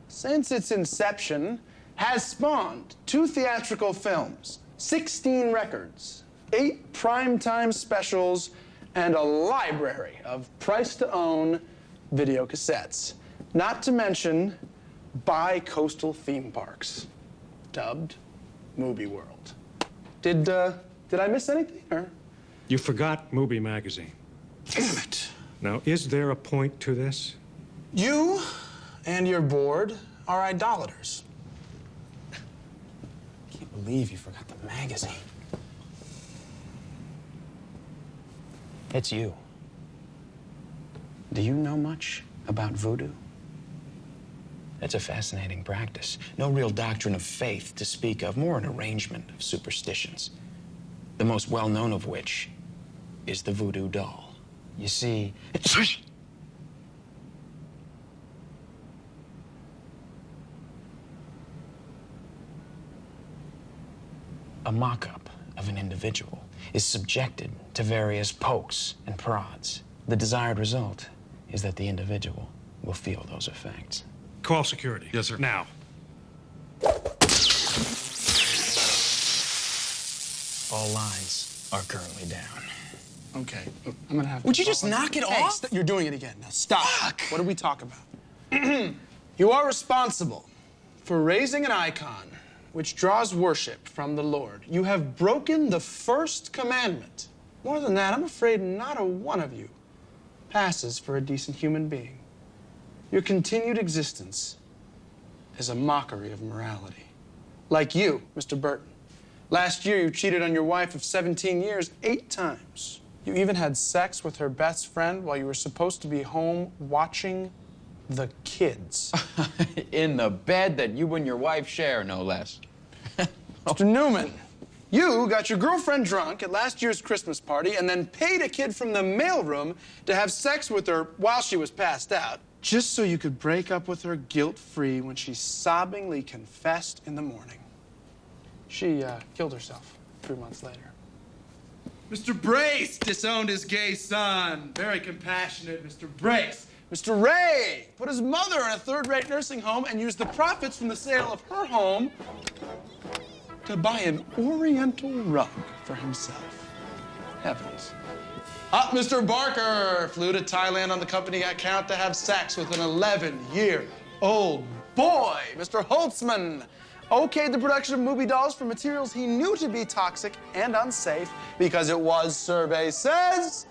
Since its inception, has spawned 2 theatrical films, 16 records, 8 primetime specials, and a library of price-to-own video cassettes. Not to mention bi-coastal theme parks, dubbed Mubi World. Did I miss anything, or? You forgot Mubi magazine. Damn it. Now, is there a point to this? You and your board are idolaters. Can't believe you forgot the magazine. It's you. Do you know much about voodoo? It's a fascinating practice. No real doctrine of faith to speak of, more an arrangement of superstitions. The most well-known of which is the voodoo doll. You see, a mock-up of an individual is subjected to various pokes and prods. The desired result is that the individual will feel those effects. Call security. Yes, sir. Now. All lines are currently down. Okay, I'm gonna have to... Would you just knock it Hey, off? you're doing it again. Now stop. Fuck. What did we talk about? You are responsible for raising an icon which draws worship from the Lord. You have broken the first commandment. More than that, I'm afraid not a one of you passes for a decent human being. Your continued existence is a mockery of morality. Like you, Mr. Burton. Last year, you cheated on your wife of 17 years 8 times. You even had sex with her best friend while you were supposed to be home watching the kids. In the bed that you and your wife share, no less. Mr. Newman, you got your girlfriend drunk at last year's Christmas party and then paid a kid from the mailroom to have sex with her while she was passed out, just so you could break up with her guilt-free when she sobbingly confessed in the morning. She killed herself 3 months later. Mr. Brace disowned his gay son. Very compassionate, Mr. Brace. Mr. Ray put his mother in a third-rate nursing home and used the profits from the sale of her home to buy an oriental rug for himself. Heavens. Mr. Barker flew to Thailand on the company account to have sex with an 11-year-old boy. Mr. Holtzman okayed the production of movie dolls from materials he knew to be toxic and unsafe because it was, survey says,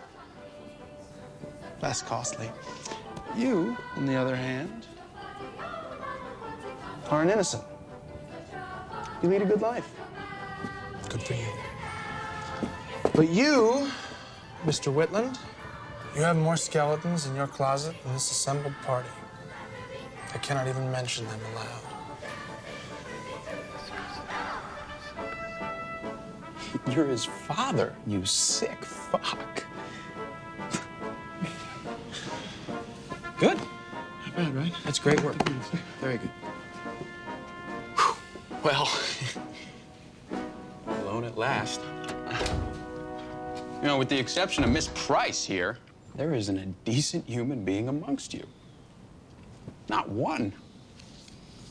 less costly. You, on the other hand, are an innocent. You lead a good life. Good for you. But you, Mr. Whitland, you have more skeletons in your closet than this assembled party. I cannot even mention them aloud. You're his father, you sick fuck. Good. Not bad, right? That's great work. Very good. Whew. Well, alone at last. You know, with the exception of Miss Price here, there isn't a decent human being amongst you. Not one.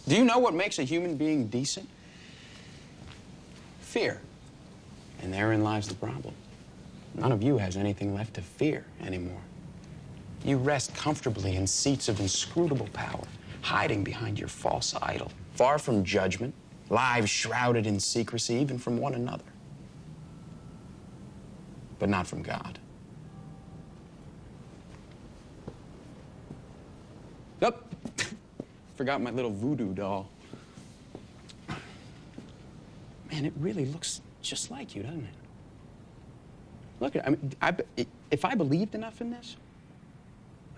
Do you know what makes a human being decent? Fear. And therein lies the problem. None of you has anything left to fear anymore. You rest comfortably in seats of inscrutable power, hiding behind your false idol, far from judgment, lives shrouded in secrecy, even from one another. But not from God. Oh, forgot my little voodoo doll. Man, it really looks just like you, doesn't it? Look, I mean, if I believed enough in this,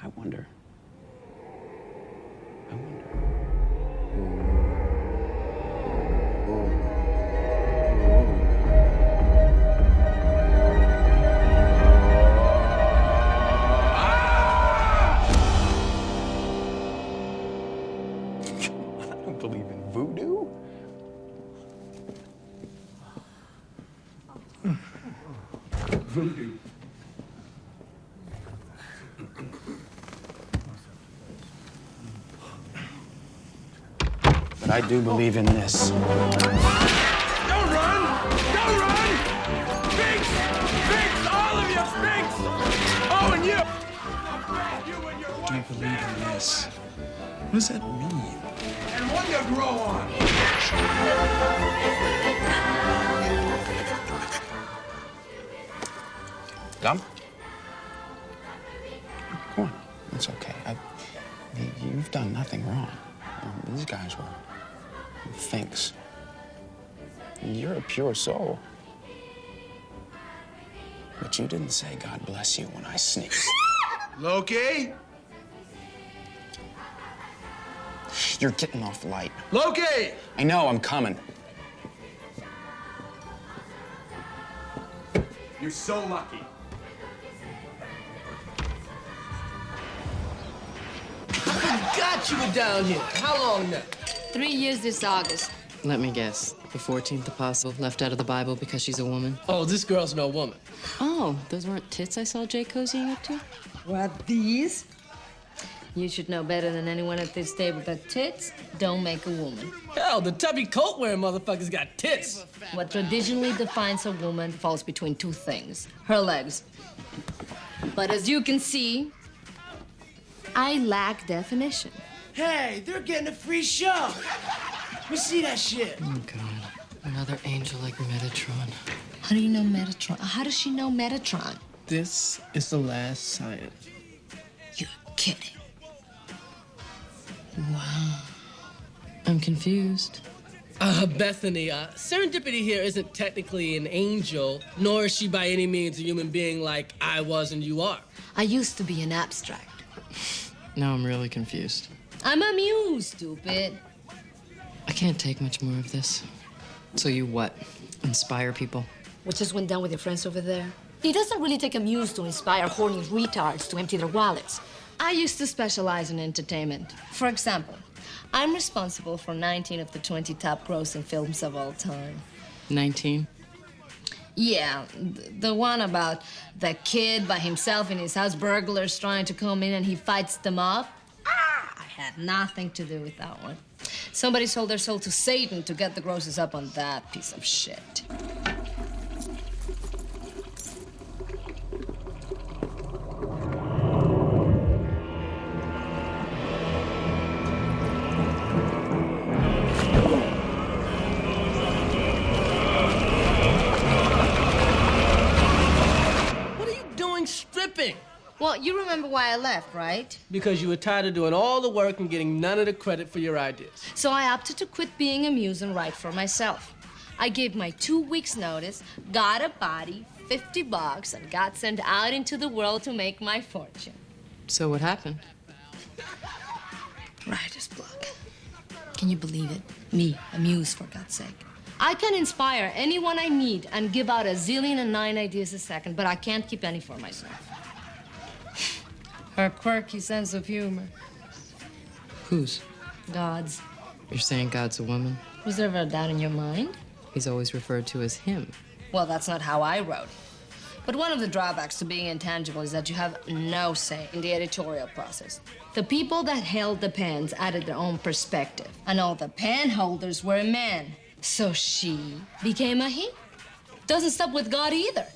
I wonder. I don't believe in voodoo. Voodoo. But I do believe in this. Don't run! Don't run! Sphinx! Sphinx! All of you! Sphinx! Oh, and you! I do believe in this. What does that mean? And one you grow on! Dumb? Come on, it's okay. You've done nothing wrong. These guys were finks. You're a pure soul. But you didn't say God bless you when I sneezed. Loki? You're getting off light. Loki! I know, I'm coming. You're so lucky. I forgot you were down here. How long now? 3 years this August. Let me guess. The 14th apostle left out of the Bible because she's a woman? Oh, this girl's no woman. Oh, those weren't tits I saw Jay cozying up to? What, these? You should know better than anyone at this table that tits don't make a woman. Hell, the tubby coat-wearing motherfucker's got tits. What traditionally defines a woman falls between two things: her legs. But as you can see, I lack definition. Hey, they're getting a free show. Let me see that shit. Oh, God. Another angel like Metatron. How do you know Metatron? How does she know Metatron? This is the last sign. You're kidding. Wow. I'm confused. Bethany, serendipity here isn't technically an angel, nor is she by any means a human being like I was and you are. I used to be an abstract. Now I'm really confused. I'm a muse, stupid. I can't take much more of this. So you what? Inspire people? What just went down with your friends over there? It doesn't really take a muse to inspire horny retards to empty their wallets. I used to specialize in entertainment. For example, I'm responsible for 19 of the 20 top grossing films of all time. 19? Yeah, the one about the kid by himself in his house, burglars trying to come in and he fights them off. I had nothing to do with that one. Somebody sold their soul to Satan to get the grosses up on that piece of shit. Stripping. Well, you remember why I left, right? Because you were tired of doing all the work and getting none of the credit for your ideas. So I opted to quit being a muse and write for myself. I gave my 2 weeks' notice, got a body, $50, and got sent out into the world to make my fortune. So what happened? Writer's block. Can you believe it? Me, a muse, for God's sake. I can inspire anyone I meet and give out 1,009 ideas a second, but I can't keep any for myself. Her quirky sense of humor. Whose? God's. You're saying God's a woman? Was there ever a doubt in your mind? He's always referred to as him. Well, that's not how I wrote it. But one of the drawbacks to being intangible is that you have no say in the editorial process. The people that held the pens added their own perspective, and all the pen holders were men. So she became a he. Doesn't stop with God either.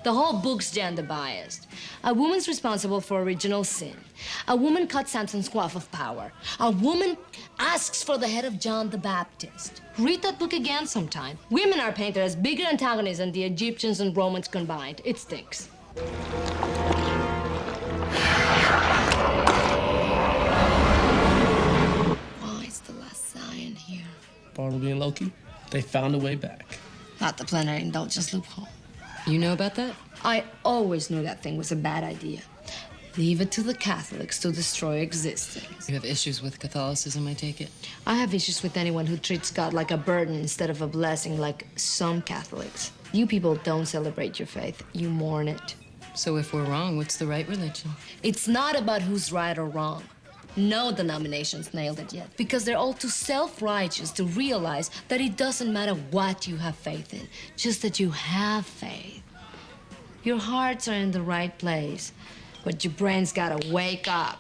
The whole book's gender biased. A woman's responsible for original sin. A woman cuts Samson's coif of power. A woman asks for the head of John the Baptist. Read that book again sometime. Women are painted as bigger antagonists than the Egyptians and Romans combined. It stinks. Why is the last Zion here? Bartleby and Loki, they found a way back. Not the plenary indulgence loophole. You know about that? I always knew that thing was a bad idea. Leave it to the Catholics to destroy existence. You have issues with Catholicism, I take it? I have issues with anyone who treats God like a burden instead of a blessing, like some Catholics. You people don't celebrate your faith, you mourn it. So if we're wrong, what's the right religion? It's not about who's right or wrong. No denominations nailed it yet, because they're all too self-righteous to realize that it doesn't matter what you have faith in, just that you have faith. Your hearts are in the right place, but your brain's gotta wake up.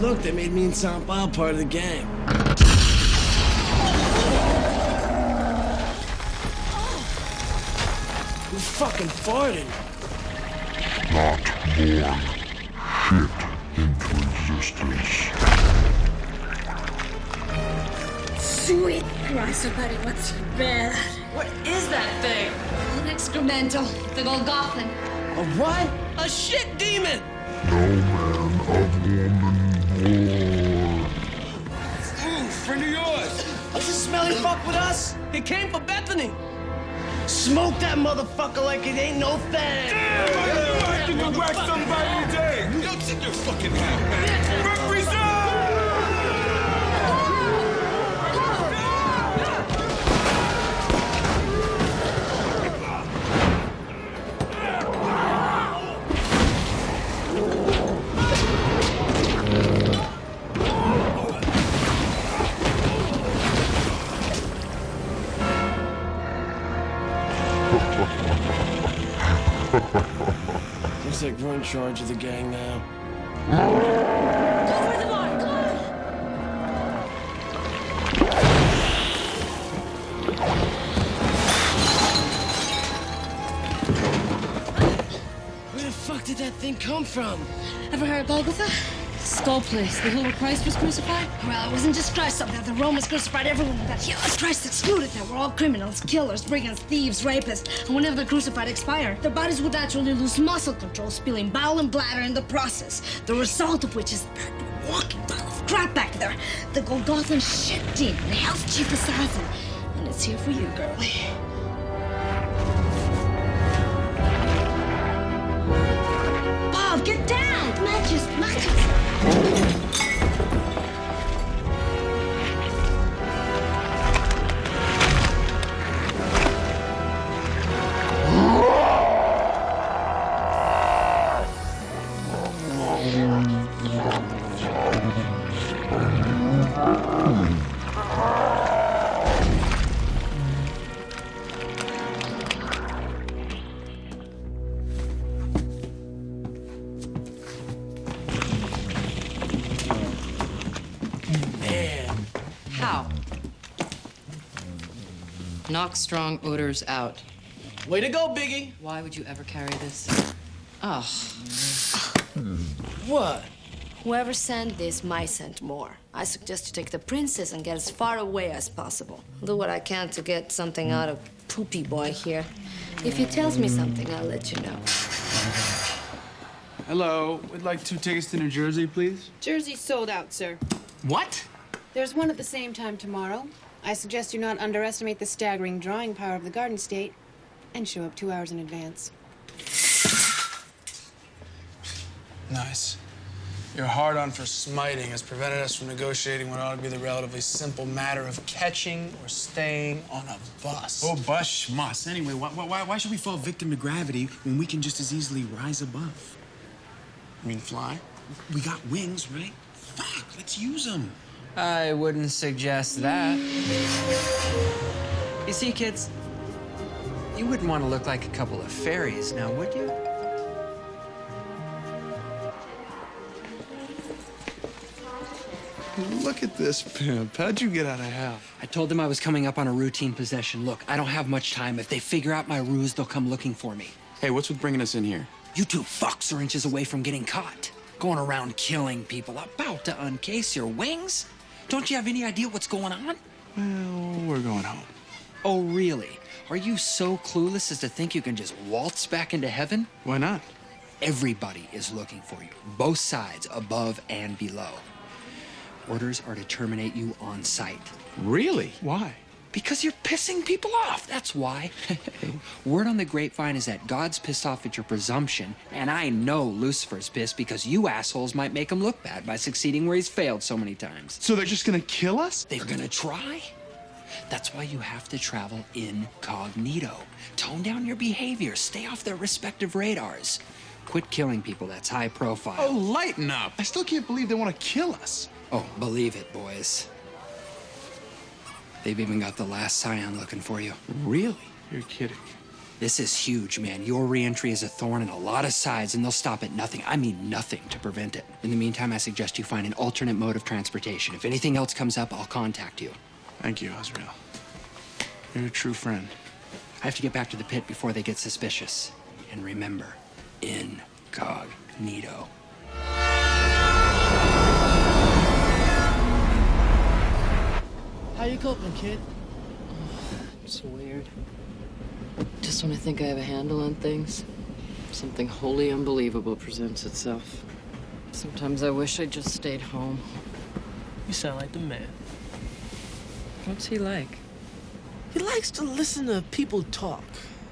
Look, they made me and Sampa part of the gang. Who fucking farted? Not born. Shit into existence. Sweet Christ, buddy, what's so bad? What is that thing? An excremental, the Golgothan. A what? A shit demon! No man of woman born. Friend of yours. Does this smelly fuck with us? He came for Bethany. Smoke that motherfucker like it ain't no thing. Damn, I think you whack somebody today. Yo, take your fucking hat, man. Represent! Looks like we're in charge of the gang now. Go for the bar, go on! Where the fuck did that thing come from? Ever heard of Golgotha? Skull place, the hill where Christ was crucified? Well, it wasn't just Christ up there. The Romans crucified everyone with that hill. Christ excluded them. We're all criminals, killers, brigands, thieves, rapists. And whenever the crucified expired, their bodies would naturally lose muscle control, spilling bowel and bladder in the process. The result of which is that walking pile of crap back there. The Golgothan shit demon, the hell's chief assassin. And it's here for you, girlie. Bob, get down! Matches, matches! How? Knock strong odors out. Way to go, Biggie. Why would you ever carry this? Oh. What? Whoever sent this might send more. I suggest you take the princess and get as far away as possible. Do what I can to get something out of Poopy Boy here. If he tells me something, I'll let you know. Hello, we'd like 2 tickets to New Jersey, please. Jersey's sold out, sir. What? There's one at the same time tomorrow. I suggest you not underestimate the staggering drawing power of the Garden State and show up 2 hours in advance. Nice. Your hard-on for smiting has prevented us from negotiating what ought to be the relatively simple matter of catching or staying on a bus. Oh, bus schmuss. Anyway, why should we fall victim to gravity when we can just as easily rise above? You mean fly? We got wings, right? Fuck, let's use them. I wouldn't suggest that. You see, kids, you wouldn't want to look like a couple of fairies now, would you? Look at this pimp. How'd you get out of hell? I told them I was coming up on a routine possession. Look, I don't have much time. If they figure out my ruse, they'll come looking for me. Hey, what's with bringing us in here? You two fucks are inches away from getting caught. Going around killing people, about to uncase your wings? Don't you have any idea what's going on? Well, we're going home. Oh, really? Are you so clueless as to think you can just waltz back into heaven? Why not? Everybody is looking for you, both sides, above and below. Orders are to terminate you on sight. Really? Why? Because you're pissing people off, that's why. Word on the grapevine is that God's pissed off at your presumption, and I know Lucifer's pissed because you assholes might make him look bad by succeeding where he's failed so many times. So they're just gonna kill us? They're gonna try. That's why you have to travel incognito. Tone down your behavior, stay off their respective radars. Quit killing people, that's high profile. Oh, lighten up. I still can't believe they want to kill us. Oh, believe it, boys. They've even got the last scion looking for you. Really? You're kidding. This is huge, man. Your re-entry is a thorn in a lot of sides, and they'll stop at nothing. I mean nothing to prevent it. In the meantime, I suggest you find an alternate mode of transportation. If anything else comes up, I'll contact you. Thank you, Azrael. You're a true friend. I have to get back to the pit before they get suspicious. And remember, incognito. How you coping, kid? It's weird. Just when I think I have a handle on things, something wholly unbelievable presents itself. Sometimes I wish I just stayed home. You sound like the man. What's he like? He likes to listen to people talk.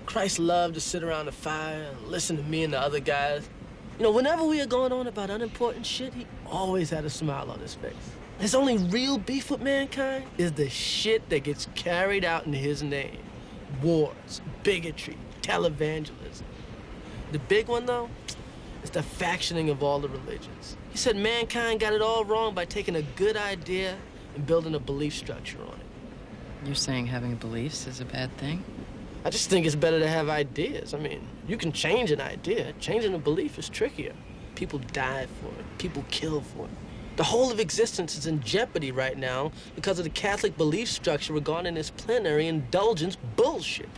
Christ loved to sit around the fire and listen to me and the other guys. You know, whenever we were going on about unimportant shit, he always had a smile on his face. His only real beef with mankind is the shit that gets carried out in his name. Wars, bigotry, televangelism. The big one, though, is the factioning of all the religions. He said mankind got it all wrong by taking a good idea and building a belief structure on it. You're saying having beliefs is a bad thing? I just think it's better to have ideas. I mean, you can change an idea. Changing a belief is trickier. People die for it. People kill for it. The whole of existence is in jeopardy right now because of the Catholic belief structure regarding this plenary indulgence bullshit.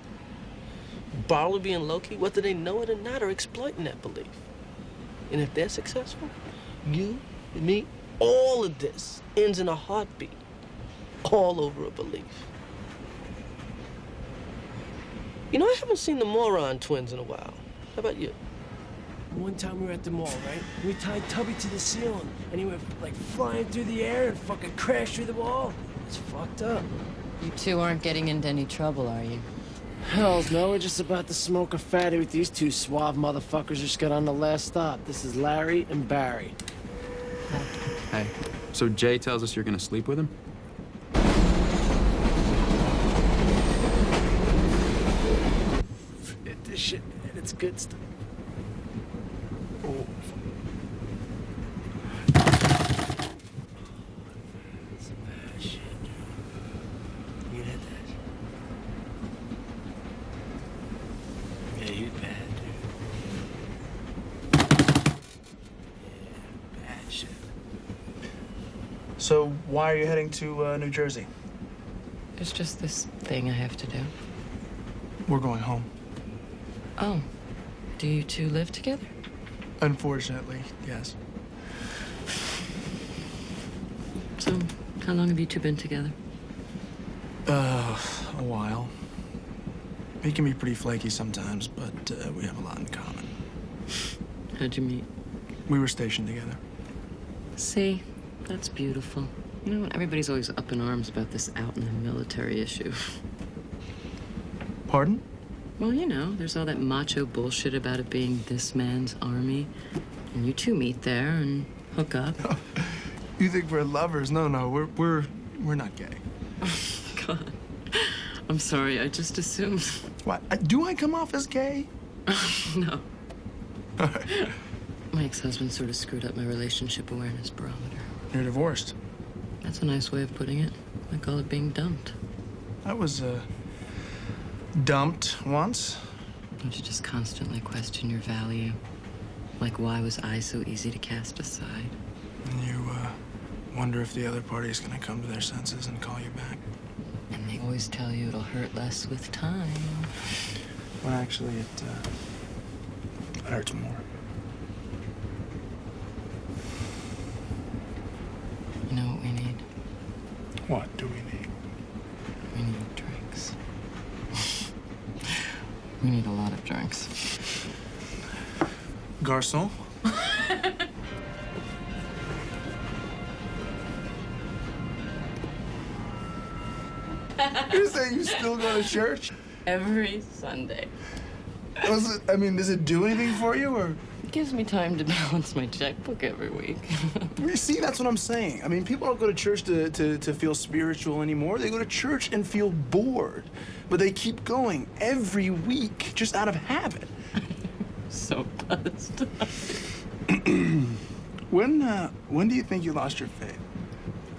Bartleby and Loki, whether they know it or not, are exploiting that belief. And if they're successful, you, me, all of this ends in a heartbeat, all over a belief. You know, I haven't seen the Moron twins in a while. How about you? One time we were at the mall, right? We tied Tubby to the ceiling, and he went like flying through the air and fucking crashed through the wall. It's fucked up. You two aren't getting into any trouble, are you? Hells no, we're just about to smoke a fatty with these two suave motherfuckers just got on the last stop. This is Larry and Barry. Hey, so Jay tells us you're gonna sleep with him? This shit, man, it's good stuff. Oh. It's bad shit. You hit that. Yeah, he's bad, dude. Yeah, bad shit. So why are you heading to New Jersey? It's just this thing I have to do. We're going home. Oh, do you two live together? Unfortunately, yes. So, how long have you two been together? A while. He can be pretty flaky sometimes, but we have a lot in common. How'd you meet? We were stationed together. See, that's beautiful. You know, everybody's always up in arms about this out in the military issue. Pardon? Well, you know, there's all that macho bullshit about it being this man's army. And you two meet there and hook up. You think we're lovers? No, we're not gay. God. I'm sorry, I just assumed. What? Do I come off as gay? No. My ex-husband sort of screwed up my relationship awareness barometer. You're divorced. That's a nice way of putting it. I call it being dumped. I was, dumped once. Don't you just constantly question your value? Like, why was I so easy to cast aside? And you, wonder if the other party is gonna come to their senses and call you back. boys tell you it'll hurt less with time. Well, actually, it hurts more. You know what we need? What do we need? We need drinks. We need a lot of drinks. Garçon? You're saying you still go to church? Every Sunday. Does it do anything for you, or? It gives me time to balance my checkbook every week. You see, that's what I'm saying. I mean, people don't go to church to feel spiritual anymore. They go to church and feel bored. But they keep going every week, just out of habit. So buzzed. When do you think you lost your faith?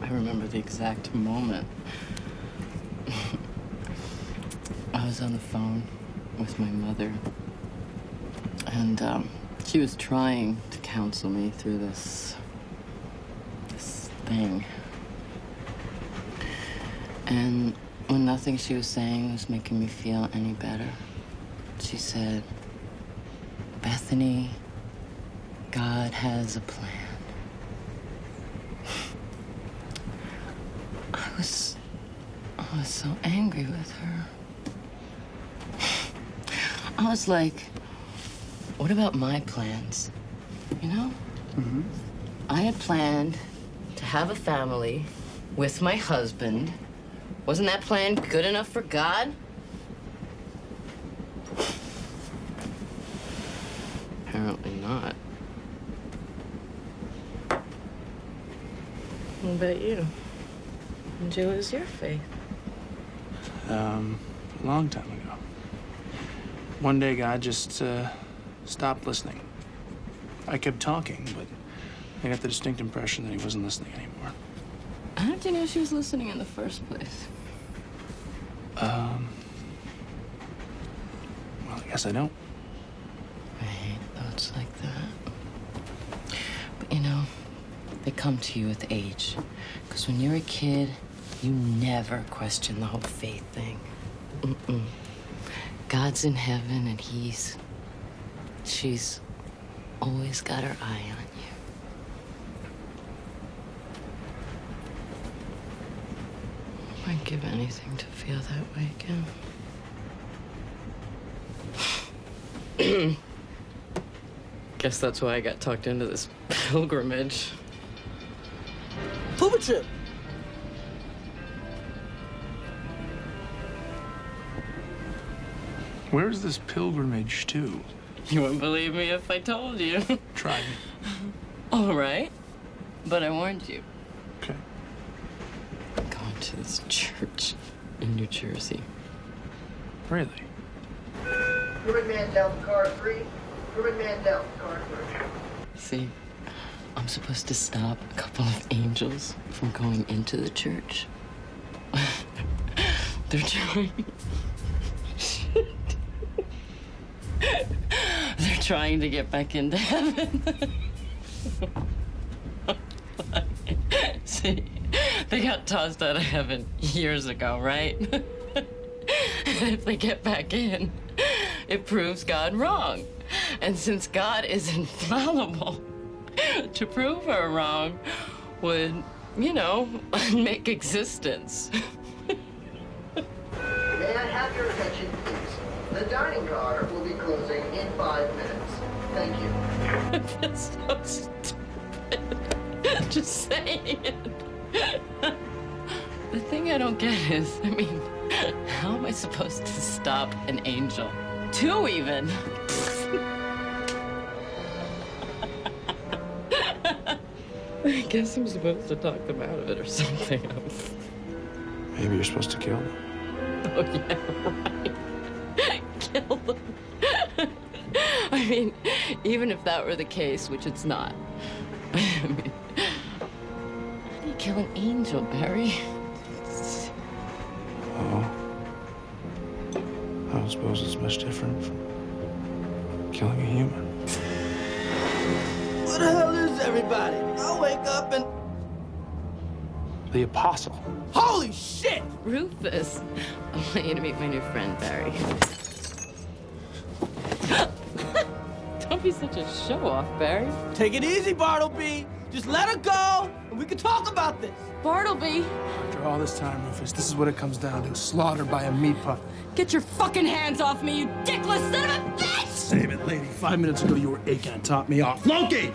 I remember the exact moment. I was on the phone with my mother, and she was trying to counsel me through this thing. And when nothing she was saying was making me feel any better, she said, "Bethany, God has a plan." I was so angry with her. I was like, what about my plans? You know? Mm-hmm. I had planned to have a family with my husband. Wasn't that plan good enough for God? Apparently not. What about you? Did you lose your faith? A long time ago. One day, God just stopped listening. I kept talking, but I got the distinct impression that he wasn't listening anymore. How did you know she was listening in the first place? Well, I guess I don't. I hate thoughts like that. But you know, they come to you with age. Because when you're a kid, you never question the whole faith thing. Mm-mm. God's in heaven and she's always got her eye on you. I'd give anything to feel that way again. Guess that's why I got talked into this pilgrimage. Poop trip. Where's this pilgrimage to? You wouldn't believe me if I told you. Try me. All right. But I warned you. Okay. Going to this church in New Jersey. Really? Crewman man down to car 3. Crewman man down to car 3. See, I'm supposed to stop a couple of angels from going into the church. They're trying... They're trying to get back into heaven. See, they got tossed out of heaven years ago, right? And if they get back in, it proves God wrong. And since God is infallible, to prove her wrong would, you know, make existence. May I have your attention, please? The dining car will be closing in 5 minutes. Thank you. That's so stupid. Just saying it. The thing I don't get is, I mean, how am I supposed to stop an angel? 2 even. I guess I'm supposed to talk them out of it or something. Maybe you're supposed to kill them. Oh, yeah, right. Kill them. I mean, even if that were the case, which it's not. I mean, how do you kill an angel, Barry? Oh. I don't suppose it's much different from killing a human. What the hell is everybody? I'll wake up and... the apostle. Holy shit! Rufus, I want you to meet my new friend, Barry. Don't be such a show-off, Barry. Take it easy, Bartleby. Just let her go, and we can talk about this. Bartleby! After all this time, Rufus, this is what it comes down to. Slaughtered by a meat puppet. Get your fucking hands off me, you dickless son of a bitch! Save it, lady. 5 minutes ago, you were aching and top me off. Loki!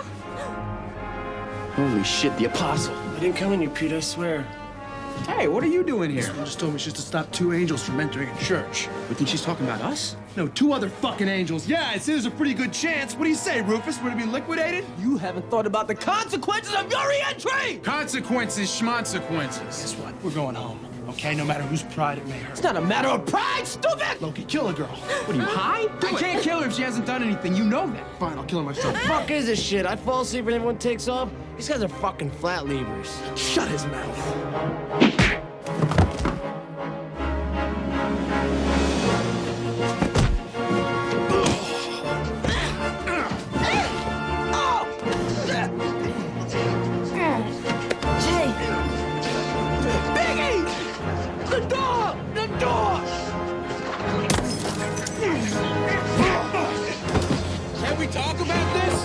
Holy shit, the apostle. I didn't come in here, Pete, I swear. Hey, what are you doing here? Someone just told me she's to stop 2 angels from entering a church. You think she's talking about us? No, 2 other fucking angels. Yeah, I'd say there's a pretty good chance. What do you say, Rufus? We're to be liquidated? You haven't thought about the consequences of your re-entry! Consequences, schmonsequences. Guess what? We're going home, okay? No matter whose pride it may hurt. It's not a matter of pride, stupid! Loki, kill a girl. What are you, high? I can't kill her if she hasn't done anything. You know that. Fine, I'll kill her myself. Fuck is this shit? I fall asleep and everyone takes off? These guys are fucking flat leavers. Shut his mouth. Can we talk about this?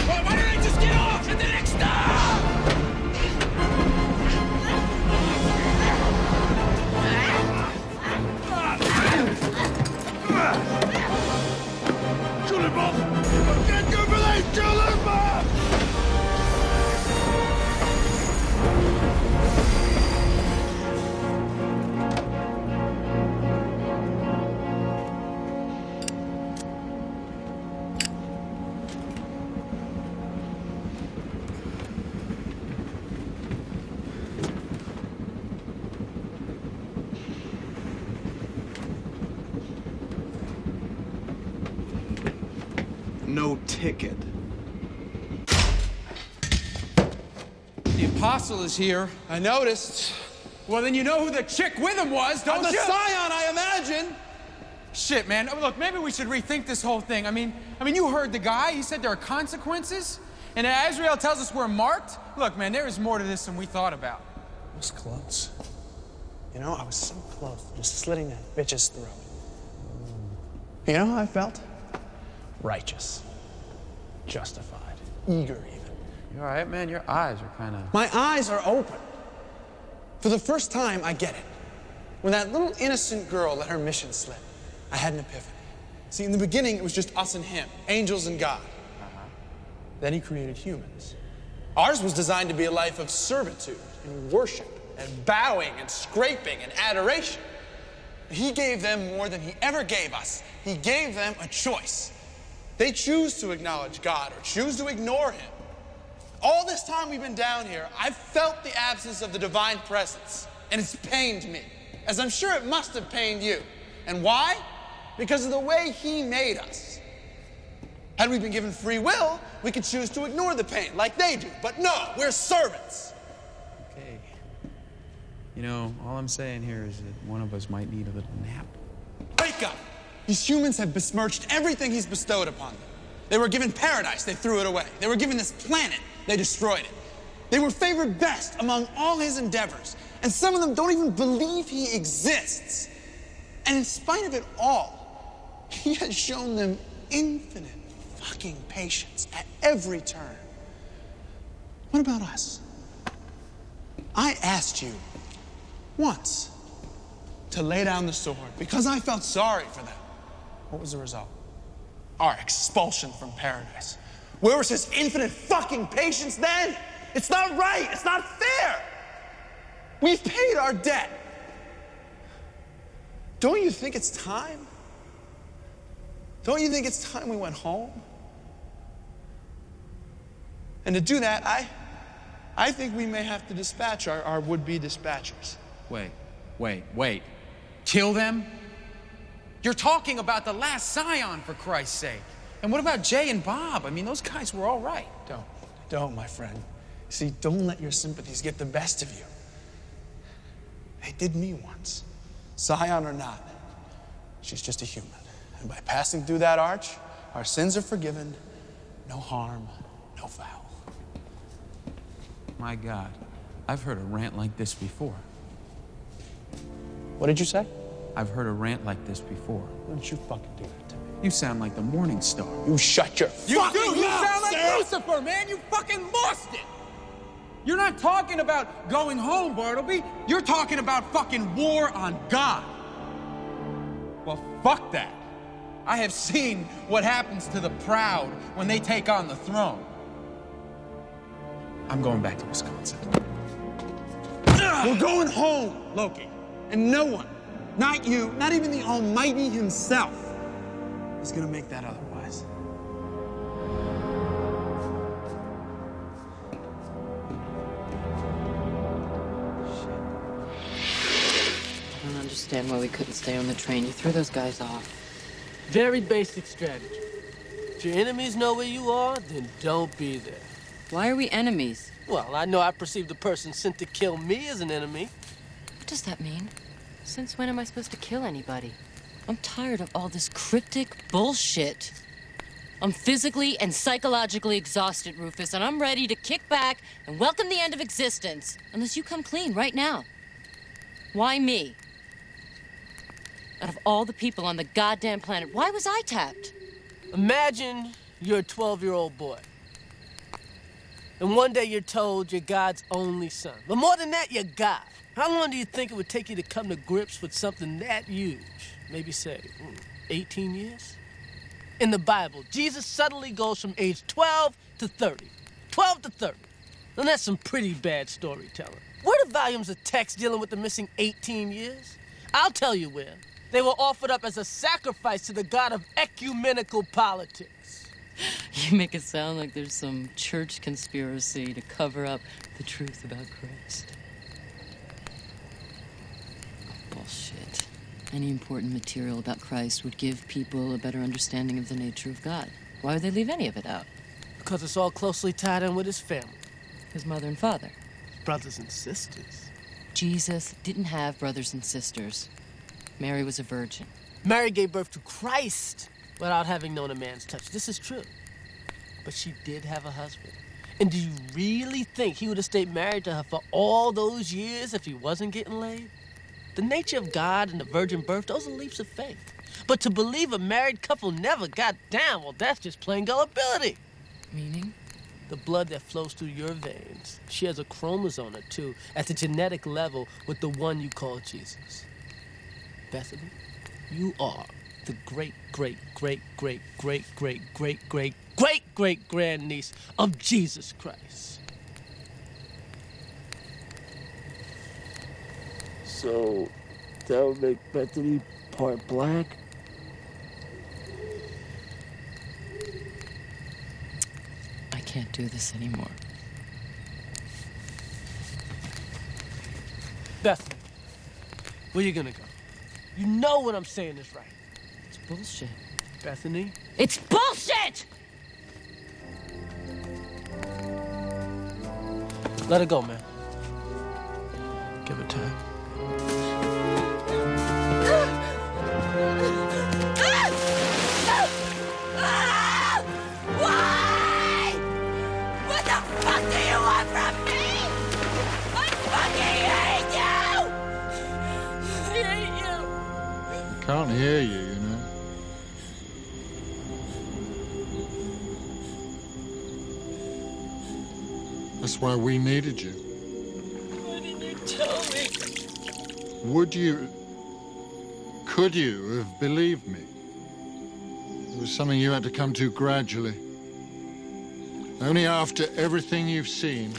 Why don't I just get off at the next stop? Kill him, Bob! Get good for that! Kill him, Bob! No ticket. The apostle is here. I noticed. Well, then you know who the chick with him was, don't The you? scion, I imagine. Shit, man. Oh, look, maybe we should rethink this whole thing. I mean, you heard the guy. He said there are consequences. And Azrael tells us we're marked. Look, man, there is more to this than we thought about. I was close. You know, I was so close to just slitting that bitch's throat. You know how I felt? Righteous. Justified. Eager, even. You all right, man? Your eyes are kind of... My eyes are open. For the first time, I get it. When that little innocent girl let her mission slip, I had an epiphany. See, in the beginning, it was just us and him, angels and God. Then he created humans. Ours was designed to be a life of servitude and worship and bowing and scraping and adoration. He gave them more than he ever gave us. He gave them a choice. They choose to acknowledge God or choose to ignore him. All this time we've been down here, I've felt the absence of the divine presence, and it's pained me, as I'm sure it must have pained you. And why? Because of the way he made us. Had we been given free will, we could choose to ignore the pain like they do. But no, we're servants. Okay. You know, all I'm saying here is that one of us might need a little nap. Wake up! These humans have besmirched everything he's bestowed upon them. They were given paradise, they threw it away. They were given this planet, they destroyed it. They were favored best among all his endeavors, and some of them don't even believe he exists. And in spite of it all, he has shown them infinite fucking patience at every turn. What about us? I asked you once to lay down the sword because I felt sorry for them. What was the result? Our expulsion from paradise. Where was his infinite fucking patience then? It's not right. It's not fair. We've paid our debt. Don't you think it's time? Don't you think it's time we went home? And to do that, I think we may have to dispatch our would-be dispatchers. Wait. Kill them? You're talking about the last scion, for Christ's sake. And what about Jay and Bob? I mean, those guys were all right. Don't, my friend. See, don't let your sympathies get the best of you. They did me once. Scion or not, she's just a human. And by passing through that arch, our sins are forgiven No harm, no foul. My God, I've heard a rant like this before. What did you say? I've heard a rant like this before. Why don't you fucking do that to me? You sound like the Morning Star. You shut your You fucking do! You mouth, sound like Sarah! Lucifer, man! You fucking lost it! You're not talking about going home, Bartleby. You're talking about fucking war on God. Well, fuck that. I have seen what happens to the proud when they take on the throne. I'm going back to Wisconsin. We're going home, Loki. And no one, not you, not even the Almighty himself, is gonna make that otherwise. I don't understand why we couldn't stay on the train. You threw those guys off. Very basic strategy. If your enemies know where you are, then don't be there. Why are we enemies? Well, I know I perceive the person sent to kill me as an enemy. What does that mean? Since when am I supposed to kill anybody? I'm tired of all this cryptic bullshit. I'm physically and psychologically exhausted, Rufus, and I'm ready to kick back and welcome the end of existence. Unless you come clean right now. Why me? Out of all the people on the goddamn planet, why was I tapped? Imagine you're a 12-year-old boy. And one day you're told you're God's only son. But more than that, you're God. How long do you think it would take you to come to grips with something that huge? Maybe say, 18 years? In the Bible, Jesus suddenly goes from age 12 to 30. 12 to 30. And that's some pretty bad storytelling. Where are the volumes of text dealing with the missing 18 years? I'll tell you where. They were offered up as a sacrifice to the god of ecumenical politics. You make it sound like there's some church conspiracy to cover up the truth about Christ. Bullshit. Any important material about Christ would give people a better understanding of the nature of God. Why would they leave any of it out? Because it's all closely tied in with his family. His mother and father. Brothers and sisters. Jesus didn't have brothers and sisters. Mary was a virgin. Mary gave birth to Christ without having known a man's touch. This is true. But she did have a husband. And do you really think he would have stayed married to her for all those years if he wasn't getting laid? The nature of God and the virgin birth, those are leaps of faith. But to believe a married couple never got down, well, that's just plain gullibility. Meaning? The blood that flows through your veins shares a chromosome or two at the genetic level with the one you call Jesus. Bethany, you are the great-great-great-great-great-great-great-great-great-grandniece of Jesus Christ. So, that would make Bethany part black? I can't do this anymore. Bethany, where you gonna go? You know what I'm saying is right. It's bullshit. Bethany? It's bullshit! Let it go, man. Give it time. Why? What the fuck do you want from me? I fucking hate you! I hate you! Can't hear you, you know. That's why we needed you. Why didn't you tell me? Could you have believed me? It was something you had to come to gradually. Only after everything you've seen,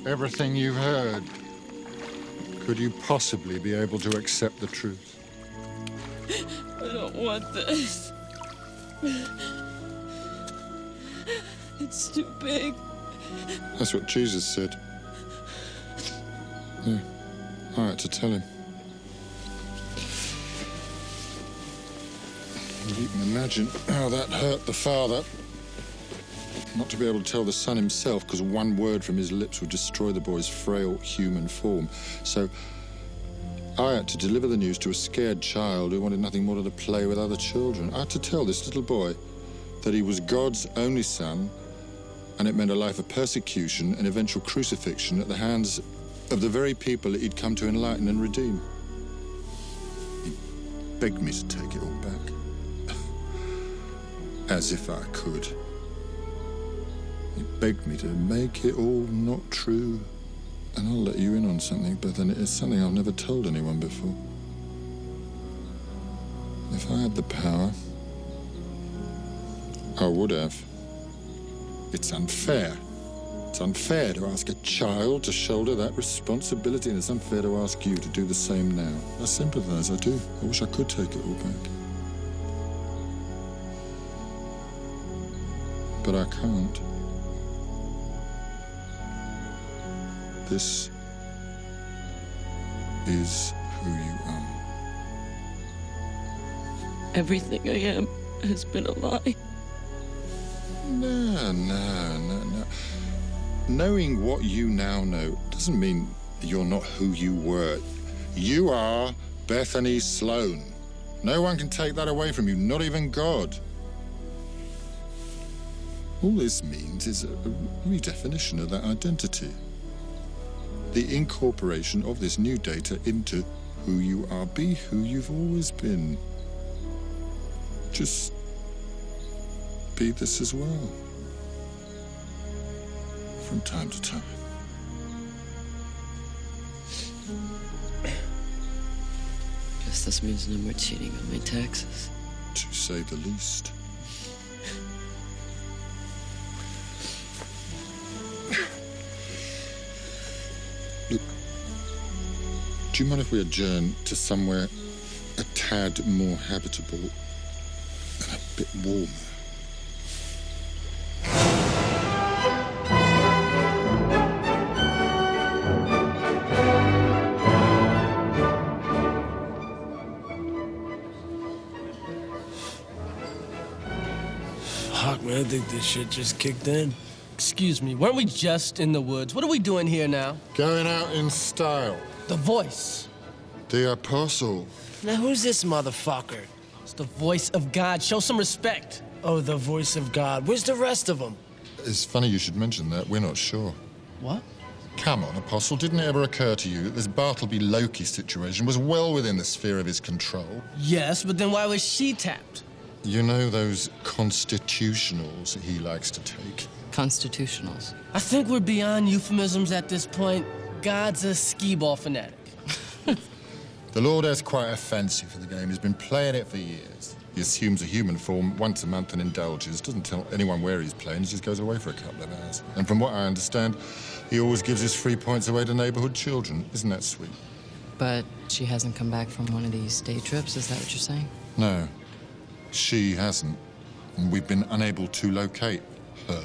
everything you've heard, could you possibly be able to accept the truth. I don't want this. It's too big. That's what Jesus said. Yeah, I had to tell him. You can imagine how that hurt the father. Not to be able to tell the son himself, because one word from his lips would destroy the boy's frail human form. So I had to deliver the news to a scared child who wanted nothing more than to play with other children. I had to tell this little boy that he was God's only son, and it meant a life of persecution and eventual crucifixion at the hands of the very people that he'd come to enlighten and redeem. He begged me to take it all back. As if I could. He begged me to make it all not true. And I'll let you in on something, but then it's something I've never told anyone before. If I had the power, I would have. It's unfair. It's unfair to ask a child to shoulder that responsibility, and it's unfair to ask you to do the same now. I sympathize, I do. I wish I could take it all back. But I can't. This is who you are. Everything I am has been a lie. No. Knowing what you now know doesn't mean you're not who you were. You are Bethany Sloan. No one can take that away from you, not even God. All this means is a redefinition of that identity. The incorporation of this new data into who you are. Be who you've always been. Just be this as well. From time to time. Guess this means no more cheating on my taxes. To say the least. Look, do you mind if we adjourn to somewhere a tad more habitable and a bit warmer? Fuck, man, I think this shit just kicked in. Excuse me, weren't we just in the woods? What are we doing here now? Going out in style. The voice. The apostle. Now, who's this motherfucker? It's the voice of God. Show some respect. Oh, the voice of God. Where's the rest of them? It's funny you should mention that. We're not sure. What? Come on, Apostle. Didn't it ever occur to you that this Bartleby-Loki situation was well within the sphere of his control? Yes, but then why was she tapped? You know those constitutionals he likes to take? Constitutionals. I think we're beyond euphemisms at this point. God's a skee-ball fanatic. The Lord has quite a fancy for the game. He's been playing it for years. He assumes a human form once a month and indulges. Doesn't tell anyone where he's playing. He just goes away for a couple of hours. And from what I understand, he always gives his free points away to neighborhood children. Isn't that sweet? But she hasn't come back from one of these day trips, is that what you're saying? No, she hasn't. And we've been unable to locate her.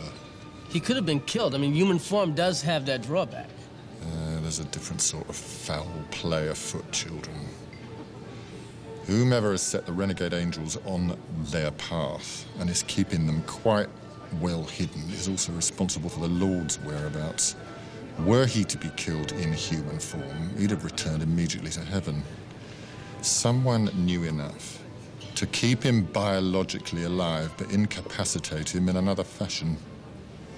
He could have been killed. I mean, human form does have that drawback. There's a different sort of foul play afoot, children. Whomever has set the renegade angels on their path and is keeping them quite well hidden is also responsible for the Lord's whereabouts. Were he to be killed in human form, he'd have returned immediately to heaven. Someone knew enough to keep him biologically alive but incapacitate him in another fashion.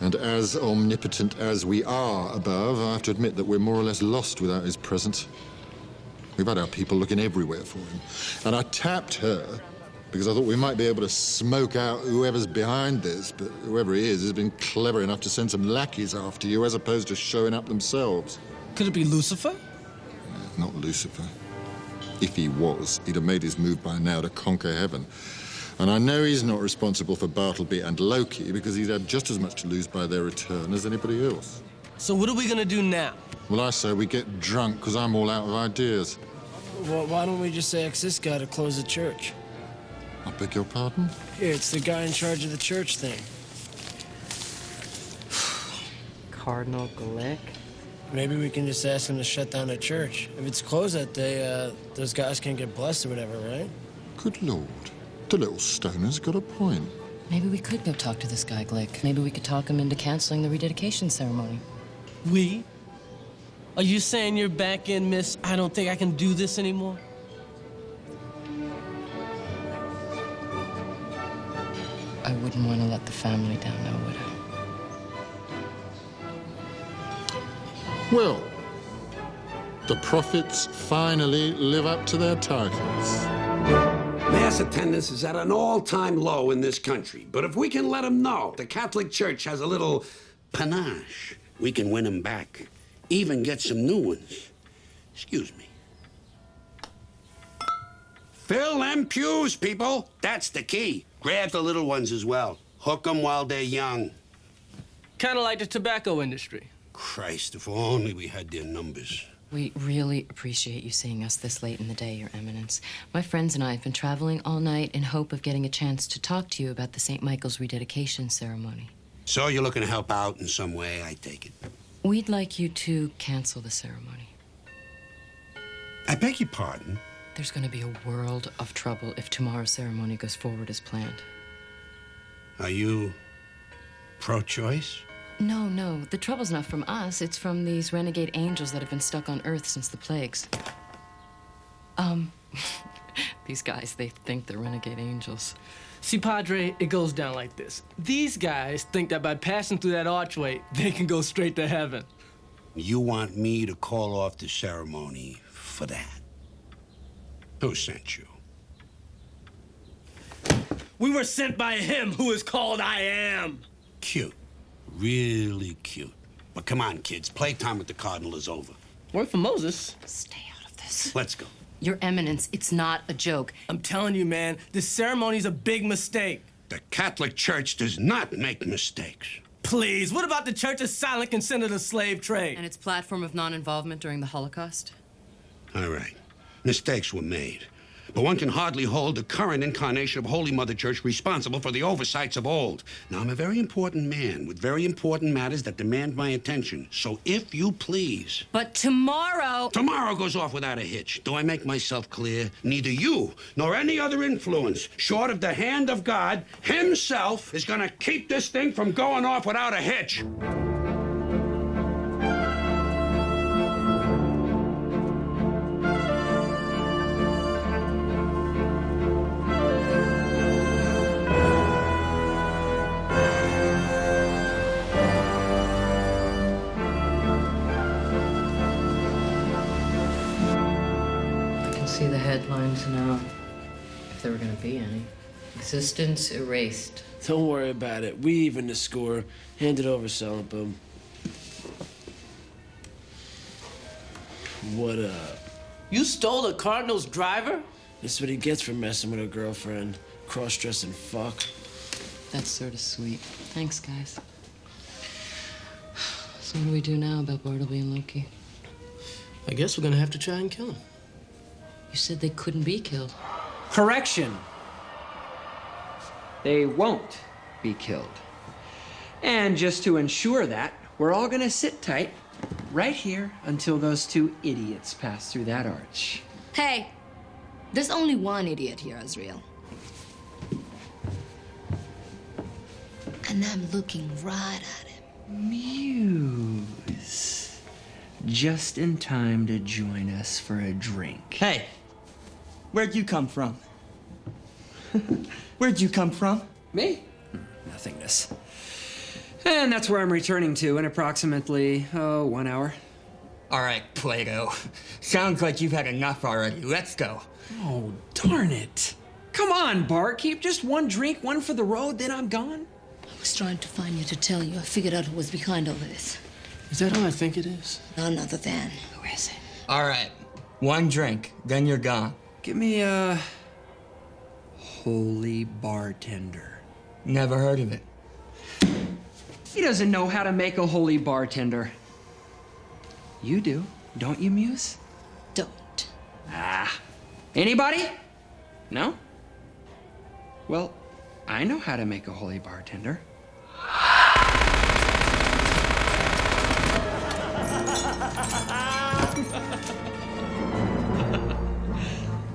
And as omnipotent as we are above, I have to admit that we're more or less lost without his presence. We've had our people looking everywhere for him. And I tapped her because I thought we might be able to smoke out whoever's behind this, but whoever he is has been clever enough to send some lackeys after you as opposed to showing up themselves. Could it be Lucifer? Not Lucifer. If he was, he'd have made his move by now to conquer heaven. And I know he's not responsible for Bartleby and Loki because he's had just as much to lose by their return as anybody else. So what are we gonna do now? Well, I say we get drunk because I'm all out of ideas. Well, why don't we just ask this guy to close the church? I beg your pardon? Yeah, it's the guy in charge of the church thing. Cardinal Glick? Maybe we can just ask him to shut down the church. If it's closed that day, those guys can't get blessed or whatever, right? Good Lord. The little stoner's got a point. Maybe we could go talk to this guy, Glick. Maybe we could talk him into canceling the rededication ceremony. We? Are you saying you're back in, Miss, I don't think I can do this anymore? I wouldn't want to let the family down, now would I? Well, the prophets finally live up to their titles. Mass attendance is at an all-time low in this country. But if we can let them know the Catholic Church has a little panache, we can win them back. Even get some new ones. Excuse me. Fill them pews, people. That's the key. Grab the little ones as well. Hook them while they're young. Kind of like the tobacco industry. Christ, if only we had their numbers. We really appreciate you seeing us this late in the day, Your Eminence. My friends and I have been traveling all night in hope of getting a chance to talk to you about the St. Michael's rededication ceremony. So you're looking to help out in some way, I take it. We'd like you to cancel the ceremony. I beg your pardon? There's going to be a world of trouble if tomorrow's ceremony goes forward as planned. Are you pro-choice? No. The trouble's not from us. It's from these renegade angels that have been stuck on Earth since the plagues. These guys, they think they're renegade angels. See, Padre, it goes down like this. These guys think that by passing through that archway, they can go straight to heaven. You want me to call off the ceremony for that? Who sent you? We were sent by him who is called I Am. Cute. Really cute. But come on, kids. Playtime with the Cardinal is over. Word for Moses. Stay out of this. Let's go. Your Eminence, it's not a joke. I'm telling you, man, this ceremony's a big mistake. The Catholic Church does not make mistakes. Please, what about the Church's silent consent to the slave trade? And its platform of non-involvement during the Holocaust? All right. Mistakes were made. But one can hardly hold the current incarnation of Holy Mother Church responsible for the oversights of old. Now, I'm a very important man with very important matters that demand my attention. So if you please... But tomorrow... Tomorrow goes off without a hitch. Do I make myself clear? Neither you nor any other influence, short of the hand of God himself, is gonna keep this thing from going off without a hitch. See the headlines now, if there were going to be any. Existence erased. Don't worry about it. We even the score. Hand it over, Silent Boom. What up? You stole the Cardinal's driver? That's what he gets for messing with a girlfriend. Cross-dressing fuck. That's sort of sweet. Thanks, guys. So what do we do now about Bartleby and Loki? I guess we're gonna have to try and kill him. You said they couldn't be killed. Correction. They won't be killed. And just to ensure that, we're all gonna sit tight right here until those two idiots pass through that arch. Hey, there's only one idiot here, Azrael. And I'm looking right at him. Muse. Just in time to join us for a drink. Hey, where'd you come from? Where'd you come from? Me? Nothingness. And that's where I'm returning to in approximately, 1 hour. All right, Plato. Sounds like you've had enough already. Let's go. Oh, darn it. Come on, barkeep. Just one drink, one for the road, then I'm gone. I was trying to find you to tell you. I figured out who was behind all this. Is that who I think it is? None other than. Who is it? All right. One drink, then you're gone. Give me a holy bartender. Never heard of it. He doesn't know how to make a holy bartender. You do, don't you, Muse? Don't. Ah. Anybody? No? Well, I know how to make a holy bartender.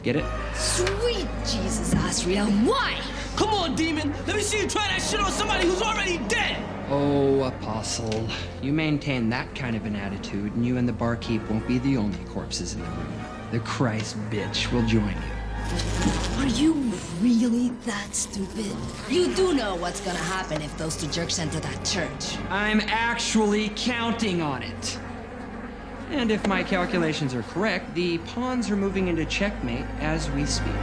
Get it? Sweet Jesus, Azrael, why? Come on, demon. Let me see you try that shit on somebody who's already dead. Oh, Apostle, you maintain that kind of an attitude, and you and the barkeep won't be the only corpses in the room. The Christ bitch will join you. Are you really that stupid? You do know what's gonna happen if those two jerks enter that church. I'm actually counting on it. And if my calculations are correct, the pawns are moving into checkmate as we speak.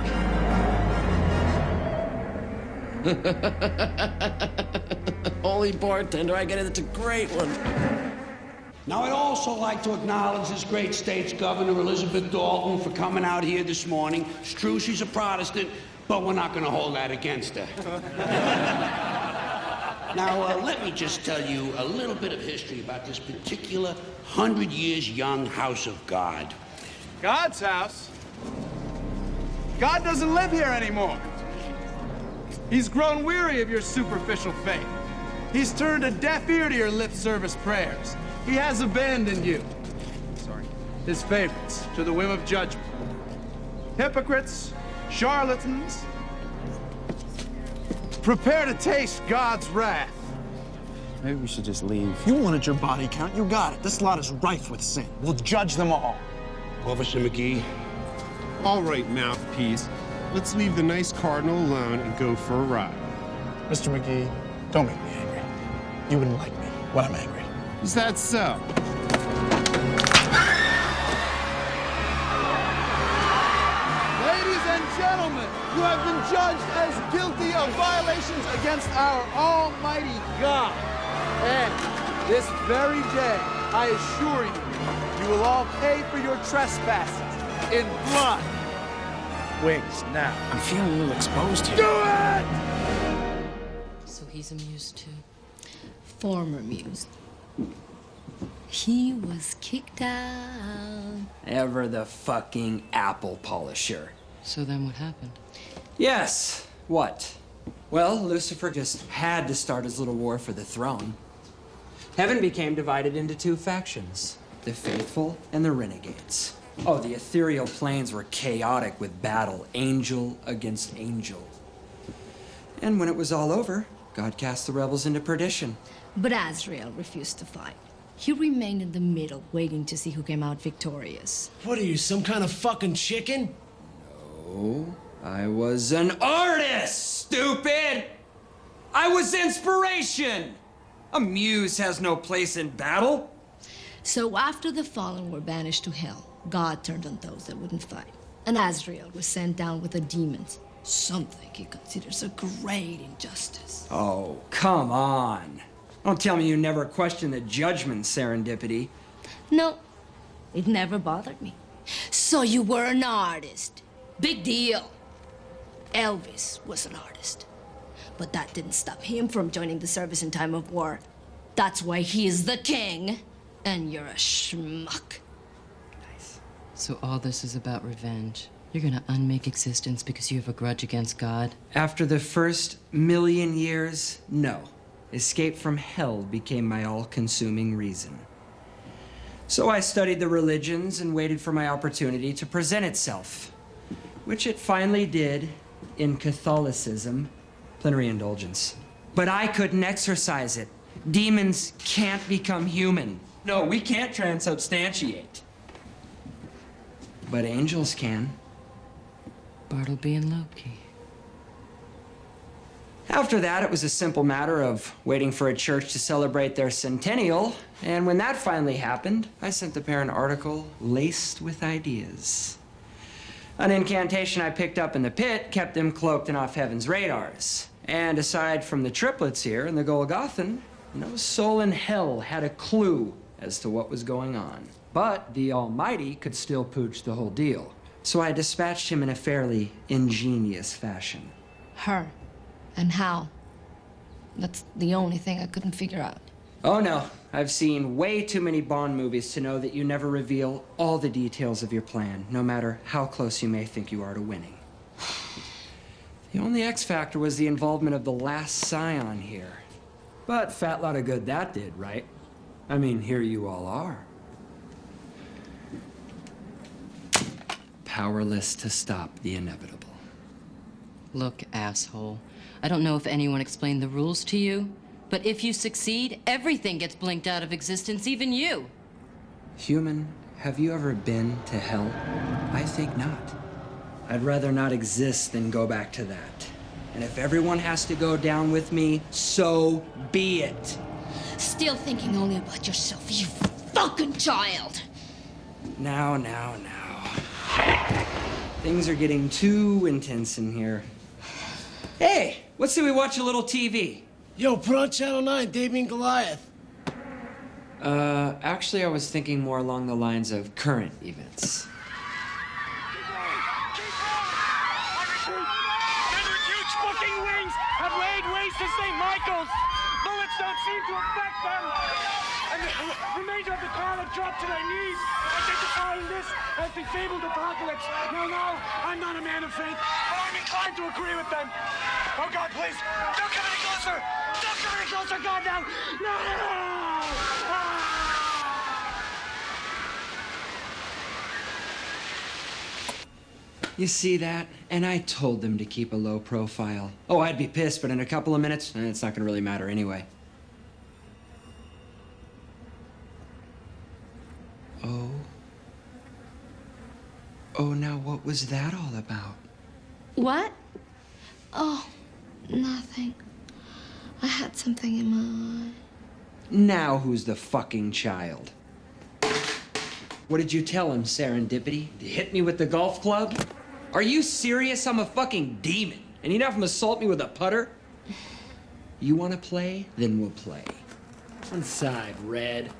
Holy bartender, I get it. It's a great one. Now, I'd also like to acknowledge this great state's governor, Elizabeth Dalton, for coming out here this morning. It's true she's a Protestant, but we're not going to hold that against her. Now, let me just tell you a little bit of history about this particular 100 years young house of God. God's house? God doesn't live here anymore. He's grown weary of your superficial faith. He's turned a deaf ear to your lip service prayers. He has abandoned you. Sorry. His favorites to the whim of judgment. Hypocrites, charlatans. Prepare to taste God's wrath. Maybe we should just leave. You wanted your body count, you got it. This lot is rife with sin. We'll judge them all. Officer McGee. All right, mouthpiece. Let's leave the nice cardinal alone and go for a ride. Mr. McGee, don't make me angry. You wouldn't like me when I'm angry. Is that so? Ladies and gentlemen, you have been judged as guilty of violations against our almighty God. And this very day, I assure you, you will all pay for your trespasses in blood. Wings, now. I'm feeling a little exposed here. Do it! So he's amused too. Former muse. He was kicked out. Ever the fucking apple polisher. So then what happened? Yes. What? Well, Lucifer just had to start his little war for the throne. Heaven became divided into two factions, the faithful and the renegades. Oh, the ethereal planes were chaotic with battle, angel against angel. And when it was all over, God cast the rebels into perdition. But Azrael refused to fight. He remained in the middle, waiting to see who came out victorious. What are you, some kind of fucking chicken? No, I was an artist, stupid! I was inspiration! A muse has no place in battle. So after the fallen were banished to hell, God turned on those that wouldn't fight. And Azrael was sent down with the demons, something he considers a great injustice. Oh, come on. Don't tell me you never questioned the judgment serendipity. No, it never bothered me. So you were an artist. Big deal. Elvis was an artist. But that didn't stop him from joining the service in time of war. That's why he is the king, and you're a schmuck. So all this is about revenge. You're gonna unmake existence because you have a grudge against God? After the first 1,000,000 years, no. Escape from hell became my all-consuming reason. So I studied the religions and waited for my opportunity to present itself, which it finally did in Catholicism, plenary indulgence. But I couldn't exercise it. Demons can't become human. No, we can't transubstantiate. But angels can. Bartleby and Loki. After that, it was a simple matter of waiting for a church to celebrate their centennial, and when that finally happened, I sent the pair an article laced with ideas. An incantation I picked up in the pit kept them cloaked and off heaven's radars. And aside from the triplets here and the Golgothan, no soul in hell had a clue as to what was going on. But the Almighty could still pooch the whole deal. So I dispatched him in a fairly ingenious fashion. Her. And how? That's the only thing I couldn't figure out. Oh no, I've seen way too many Bond movies to know that you never reveal all the details of your plan, no matter how close you may think you are to winning. The only X factor was the involvement of the last scion here. But fat lot of good that did, right? I mean, here you all are. Powerless to stop the inevitable. Look, asshole. I don't know if anyone explained the rules to you, but if you succeed, everything gets blinked out of existence, even you. Human, have you ever been to hell? I think not. I'd rather not exist than go back to that. And if everyone has to go down with me, so be it. Still thinking only about yourself, you fucking child! Now. Things are getting too intense in here. Hey, let's say we watch a little TV. Yo, put on Channel 9, Davey and Goliath. Actually, I was thinking more along the lines of current events. Huge fucking wings have laid waste to St. Michael's. Bullets don't seem to affect them. And the remainder of the crowd have dropped to their knees, identifying this as the fabled apocalypse. No, I'm not a man of faith, but I'm inclined to agree with them. Oh, God, please, don't come any closer. Don't come any closer, God, now. No! You see that? And I told them to keep a low profile. Oh, I'd be pissed, but in a couple of minutes, it's not gonna really matter anyway. Oh, now what was that all about? What? Oh, nothing. I had something in my eye. Now who's the fucking child? What did you tell him, serendipity? To hit me with the golf club? Are you serious? I'm a fucking demon. And you'd have him assault me with a putter? You wanna play? Then we'll play. One side, Red.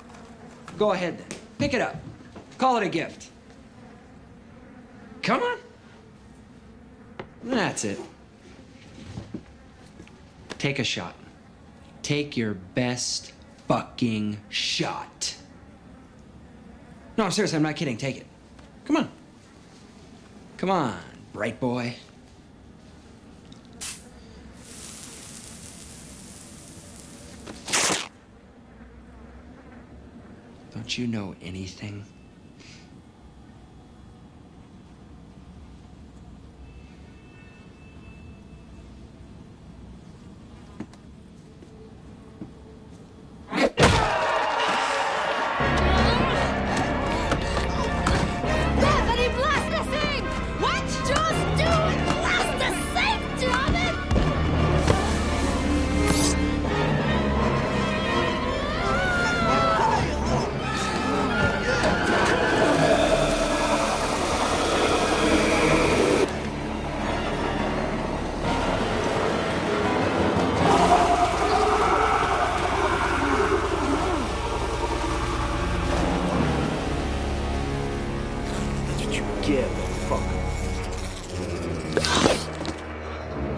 Go ahead then. Pick it up. Call it a gift. Come on. That's it. Take a shot. Take your best fucking shot. No, I'm serious. I'm not kidding. Take it. Come on. Come on, bright boy. Don't you know anything?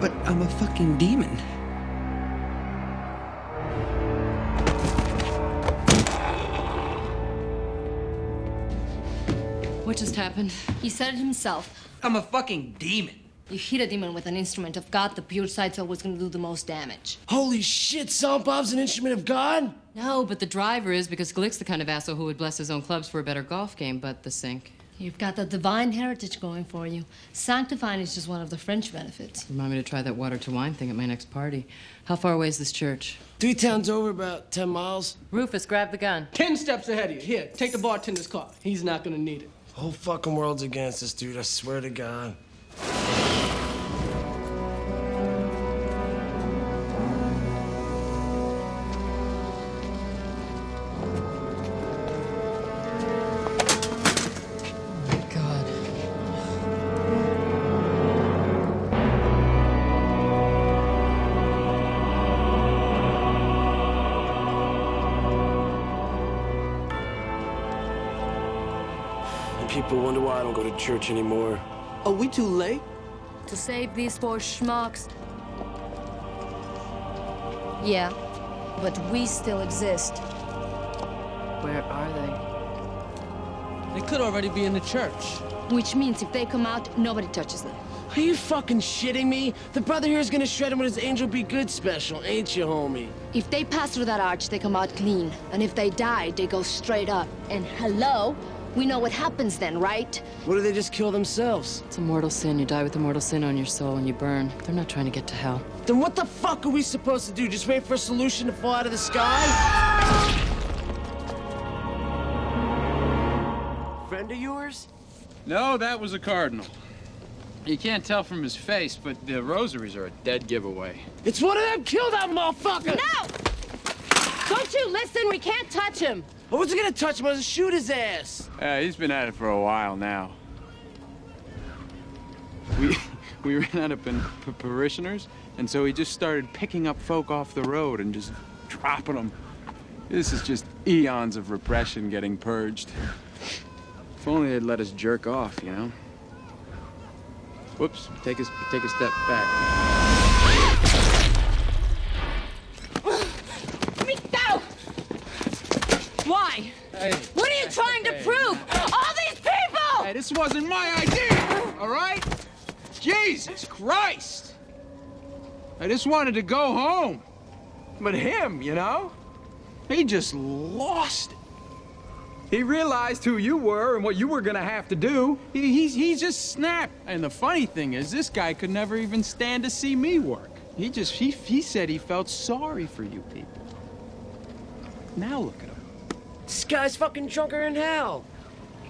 But I'm a fucking demon. What just happened? He said it himself. I'm a fucking demon. You hit a demon with an instrument of God, the pure side's always gonna do the most damage. Holy shit, Sound Bob's an instrument of God? No, but the driver is, because Glick's the kind of asshole who would bless his own clubs for a better golf game, but the sink. You've got the divine heritage going for you. Sanctifying is just one of the fringe benefits. Remind me to try that water to wine thing at my next party. How far away is this church? 3 towns over, about 10 miles. Rufus, grab the gun. 10 steps ahead of you. Here, take the bartender's car. He's not gonna need it. Whole fucking world's against us, dude. I swear to God. People wonder why I don't go to church anymore. Are we too late? To save these 4 schmucks. Yeah, but we still exist. Where are they? They could already be in the church. Which means if they come out, nobody touches them. Are you fucking shitting me? The brother here is gonna shred him with his Angel Be Good special, ain't you, homie? If they pass through that arch, they come out clean. And if they die, they go straight up. And hello? We know what happens then, right? What do they just kill themselves? It's a mortal sin. You die with a mortal sin on your soul and you burn. They're not trying to get to hell. Then what the fuck are we supposed to do? Just wait for a solution to fall out of the sky? Friend of yours? No, that was a cardinal. You can't tell from his face, but the rosaries are a dead giveaway. It's one of them. Kill that motherfucker! No! Don't you listen? We can't touch him. I wasn't gonna touch him. I was gonna shoot his ass. He's been at it for a while now. We ran out of parishioners, and so he just started picking up folk off the road and just dropping them. This is just eons of repression getting purged. If only they'd let us jerk off, you know? Whoops, take a step back. Let me go! Why? Hey. What are you trying to prove? All these people! Hey, this wasn't my idea, all right? Jesus Christ! I just wanted to go home. But him, you know? He just lost it. He realized who you were and what you were gonna have to do. He just snapped. And the funny thing is, this guy could never even stand to see me work. He said he felt sorry for you people. Now look at him. This guy's fucking drunker than hell.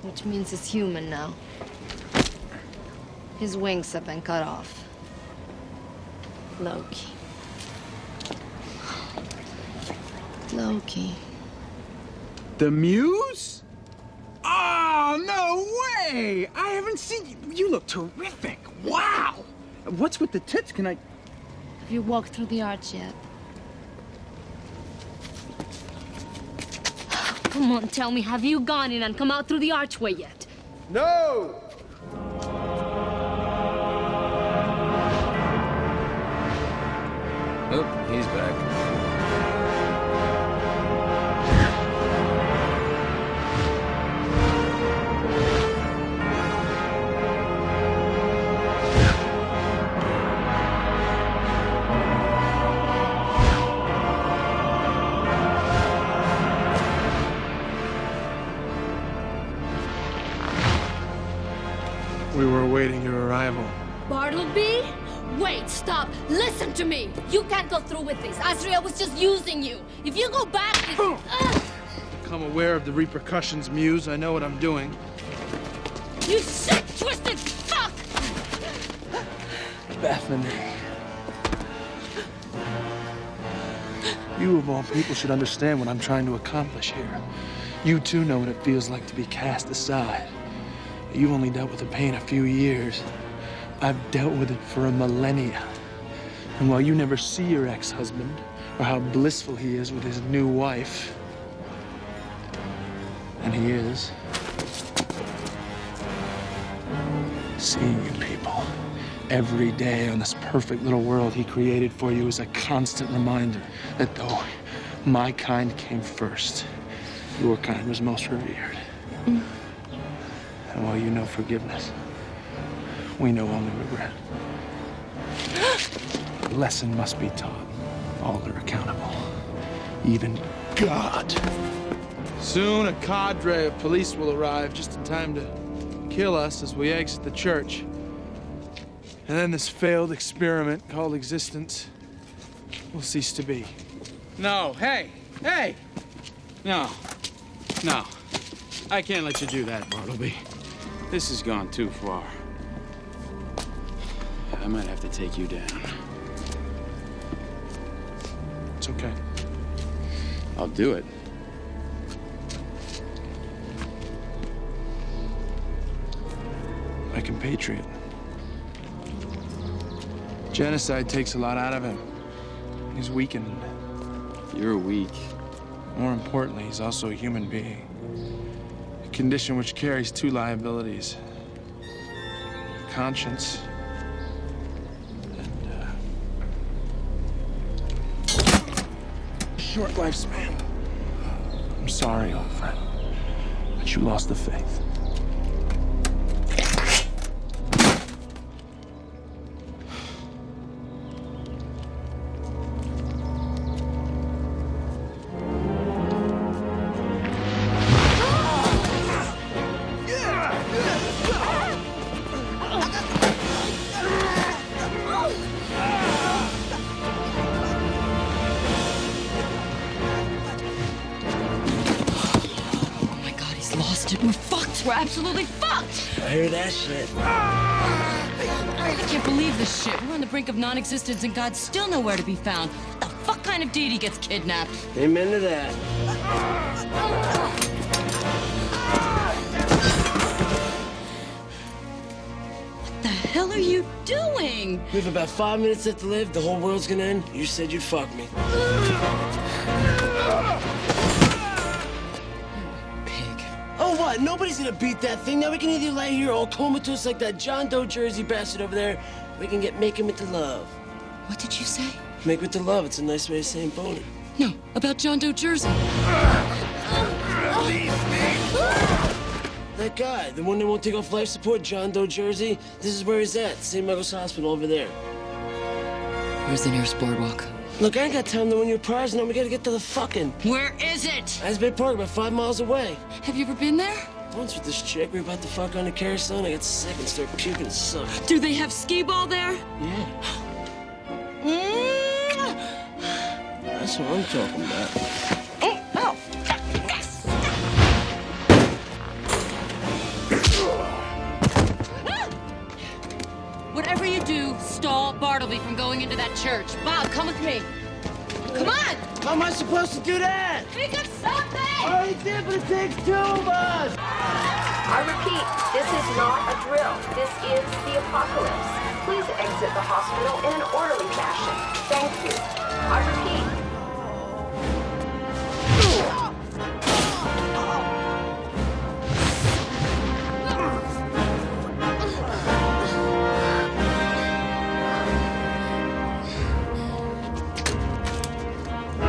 Which means he's human now. His wings have been cut off. Loki. Loki. The Muse? Oh, no way! I haven't seen you. You look terrific. Wow! What's with the tits? Can I... Have you walked through the arch yet? Come on, tell me, have you gone in and come out through the archway yet? No! Oh, he's back. We were awaiting your arrival. Bartleby? Wait, stop. Listen to me. You can't go through with this. Azrael was just using you. If you go back... Become aware of the repercussions, Muse. I know what I'm doing. You sick, twisted fuck! Bethany. You, of all people, should understand what I'm trying to accomplish here. You, too, know what it feels like to be cast aside. You've only dealt with the pain a few years. I've dealt with it for a millennia. And while you never see your ex-husband, or how blissful he is with his new wife, and he is, seeing you people every day on this perfect little world he created for you is a constant reminder that though my kind came first, your kind was most revered. And while you know forgiveness, we know only regret. The lesson must be taught. All are accountable. Even God. Soon a cadre of police will arrive just in time to kill us as we exit the church. And then this failed experiment called existence will cease to be. No, hey! No. I can't let you do that, Bartleby. This has gone too far. I might have to take you down. It's okay. I'll do it. My compatriot. Genocide takes a lot out of him. He's weakened. You're weak. More importantly, he's also a human being. A condition which carries two liabilities. Conscience and, short lifespan. I'm sorry, old friend, but you lost the faith. We're absolutely fucked! I hear that shit. I can't believe this shit. We're on the brink of non-existence and God's still nowhere to be found. What the fuck kind of deity gets kidnapped? Amen to that. What the hell are you doing? We have about 5 minutes left to live. The whole world's gonna end. You said you'd fuck me. Oh, what? Nobody's gonna beat that thing. Now we can either lay here all comatose like that John Doe Jersey bastard over there, or we can make him into love. What did you say? Make with the love. It's a nice way of saying boning. No, about John Doe Jersey. That guy, the one that won't take off life support, John Doe Jersey, this is where he's at, St. Michael's Hospital over there. Where's the nearest boardwalk? Look, I ain't got time to win your prize. No, we gotta get to the fucking... Where is it? Asbury Park, about 5 miles away. Have you ever been there? Once with this chick, we were about to fuck on the carousel, and I got sick and started puking and sucked. Do they have skee ball there? Yeah. That's what I'm talking about. Whatever you do, stall Bartleby from going into that church. Bob, come with me. Come on! How am I supposed to do that? Think of something! I already did, but it takes 2 of us! I repeat, this is not a drill. This is the apocalypse. Please exit the hospital in an orderly fashion. Thank you. I repeat.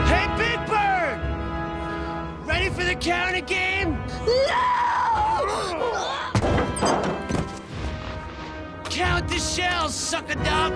Hey, Big Bird! Ready for the counter game? Count the shells, suck-a-duck!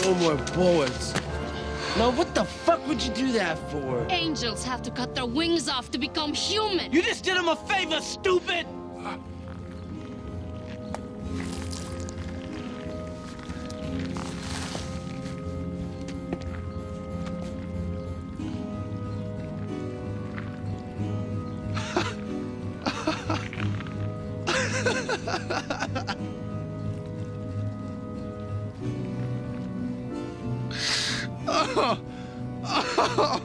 No more bullets. Now, what the fuck would you do that for? Angels have to cut their wings off to become human. You just did him a favor, stupid! Oh. Oh.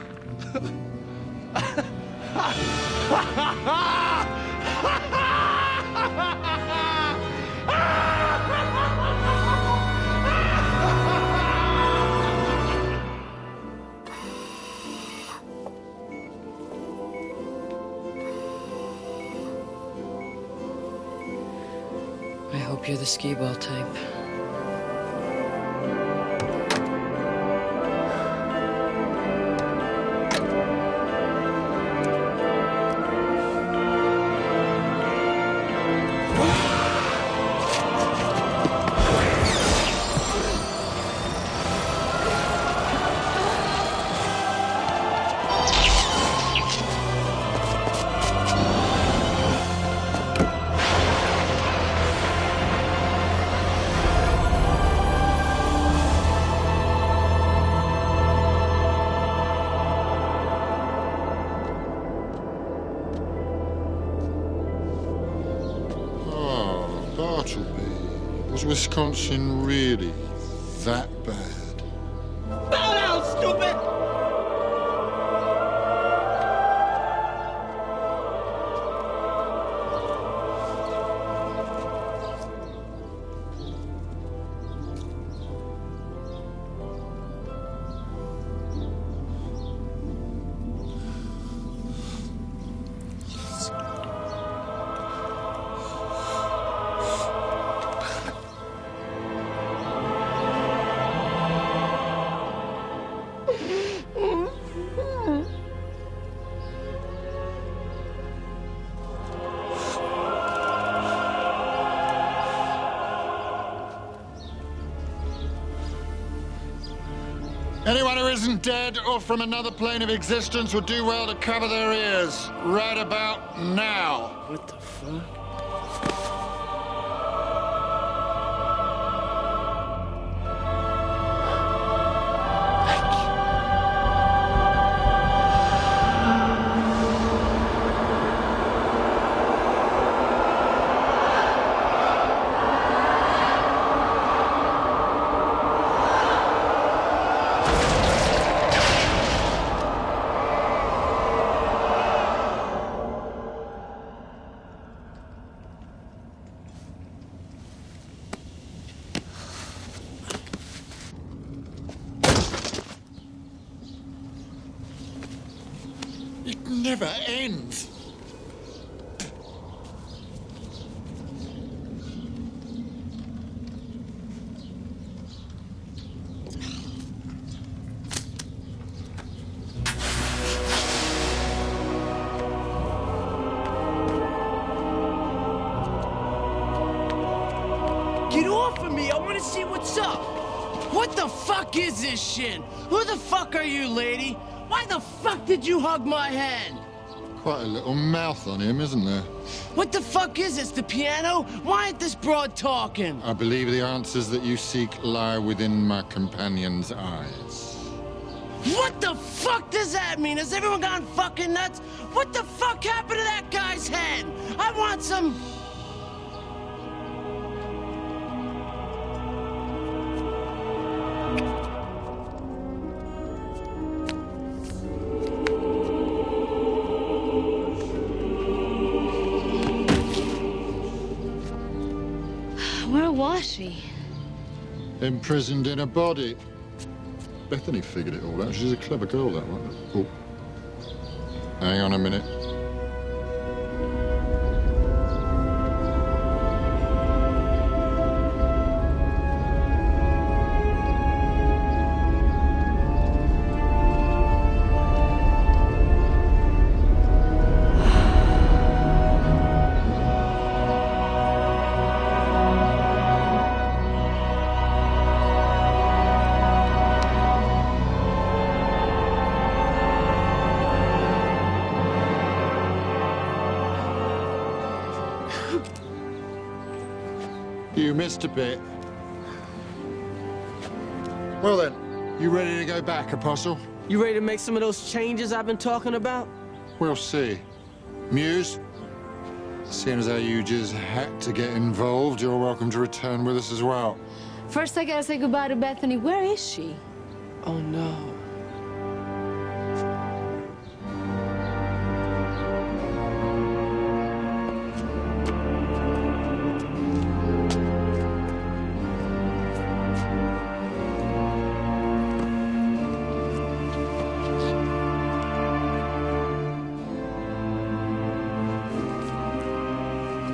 I hope you're the skee ball type. Bartleby, was Wisconsin really that bad? Bow down, stupid! Anyone who isn't dead or from another plane of existence would do well to cover their ears right about now. What the fuck? It never ends. Get off of me! I want to see what's up! What the fuck is this shit? Who the fuck are you, lady? Why the fuck did you hug my hand? Quite a little mouth on him, isn't there? What the fuck is this, the piano? Why ain't this broad talking? I believe the answers that you seek lie within my companion's eyes. What the fuck does that mean? Has everyone gone fucking nuts? What the fuck happened to that guy's head? I want some... Where was she? Imprisoned in a body. Bethany figured it all out. She's a clever girl, that one. Oh. Hang on a minute. You missed a bit. Well then, you ready to go back, Apostle? You ready to make some of those changes I've been talking about? We'll see. Muse, seeing as how you just had to get involved, you're welcome to return with us as well. First, I gotta say goodbye to Bethany. Where is she? Oh, no.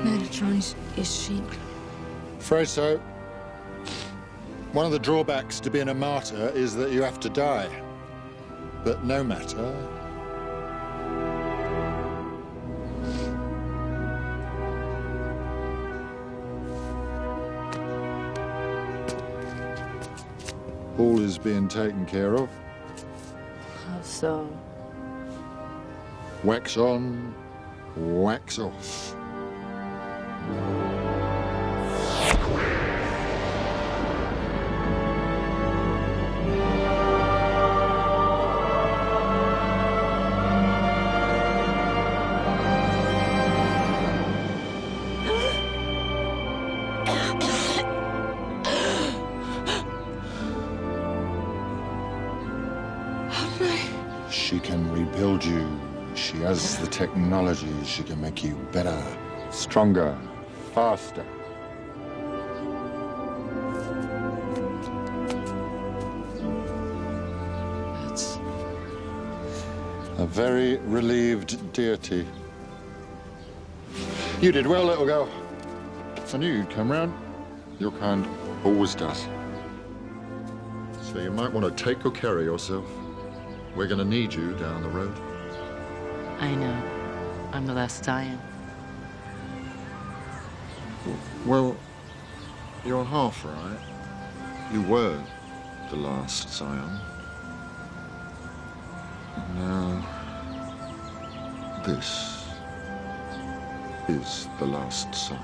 Metatron, is she? Afraid so. One of the drawbacks to being a martyr is that you have to die. But no matter. All is being taken care of. How so? Wax on, wax off. She can rebuild you. She has the technology. She can make you better, stronger, faster. That's... A very relieved deity. You did well, little girl. I knew you'd come round. Your kind always does. So you might want to take good care of yourself. We're going to need you down the road. I know. I'm the last Scion. Well, you're half right. You were the last Scion. Now, this is the last sign.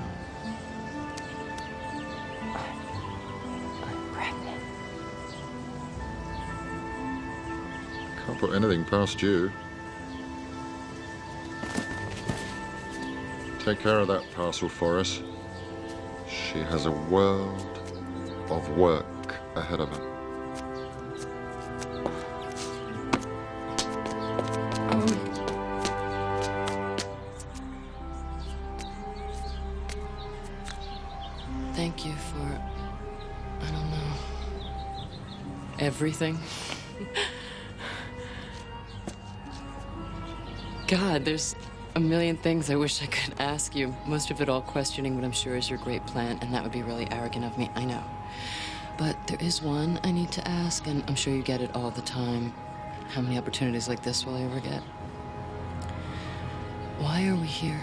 I'm pregnant. Can't put anything past you. Take care of that parcel for us. She has a world of work ahead of her. Thank you for, I don't know, everything. God, there's a million things I wish I could ask you. Most of it all questioning what I'm sure is your great plan, and that would be really arrogant of me, I know. But there is one I need to ask, and I'm sure you get it all the time. How many opportunities like this will I ever get? Why are we here?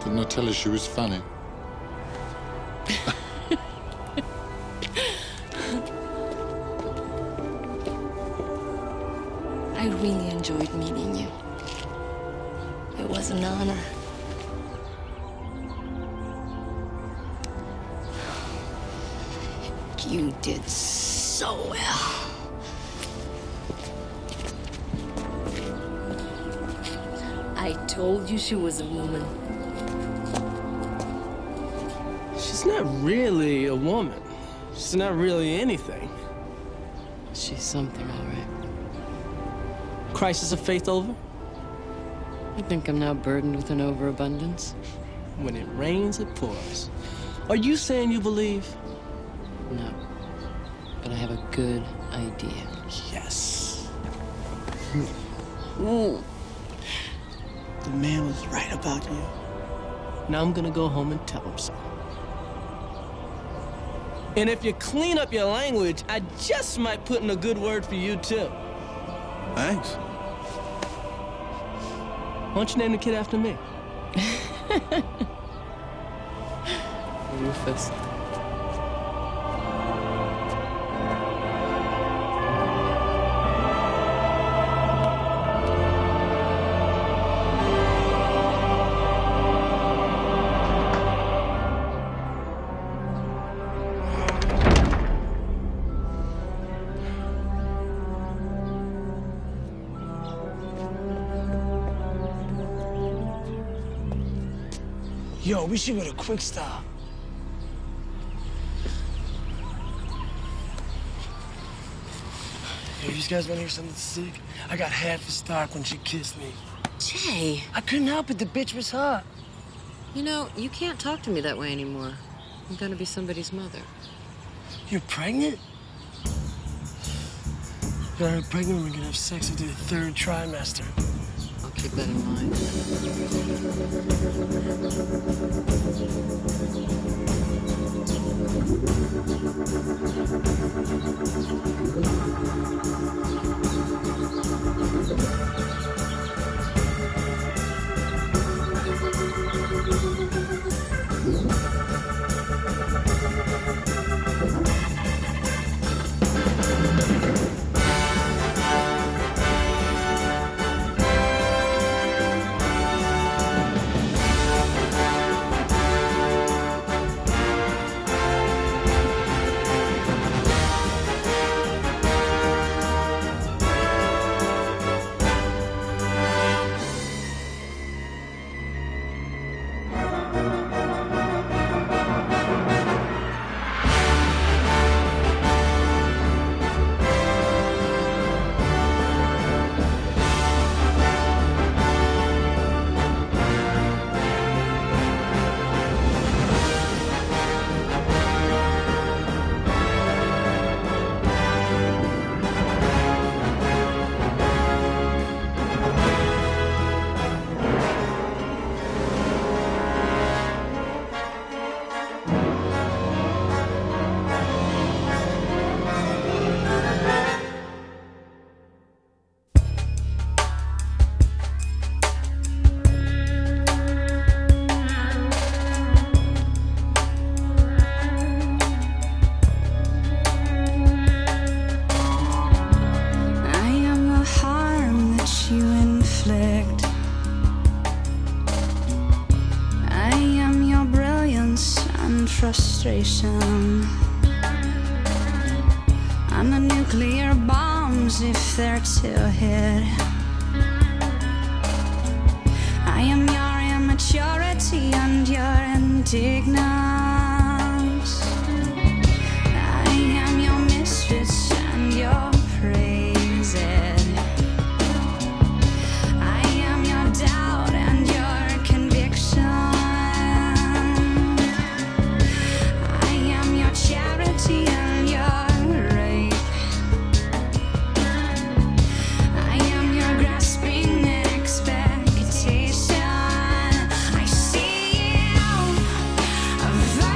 Didn't I tell her she was funny? I really enjoyed meeting you. It was an honor. You did so well. I told you she was a woman. She's not really a woman. She's not really anything. She's something, all right. Crisis of faith over? I think I'm now burdened with an overabundance. When it rains, it pours. Are you saying you believe? No. But I have a good idea. Yes. The man was right about you. Now I'm gonna go home and tell him so. And if you clean up your language, I just might put in a good word for you, too. Thanks. Why don't you name the kid after me? Rufus. Yo, we should go to Quick Stop. Yo, you guys want to hear something sick? I got half a stock when she kissed me. Jay. I couldn't help it. The bitch was hot. You know, you can't talk to me that way anymore. I'm gonna be somebody's mother. You're pregnant? If you're pregnant, we're gonna have sex into the third trimester. I'll keep that in mind. frustration and the nuclear bombs if they're to hit. I am your immaturity and your indignance. I am your mistress and your praises. I am your doubt and your conviction. I am your charity and your rape. I am your grasping expectation. I see you.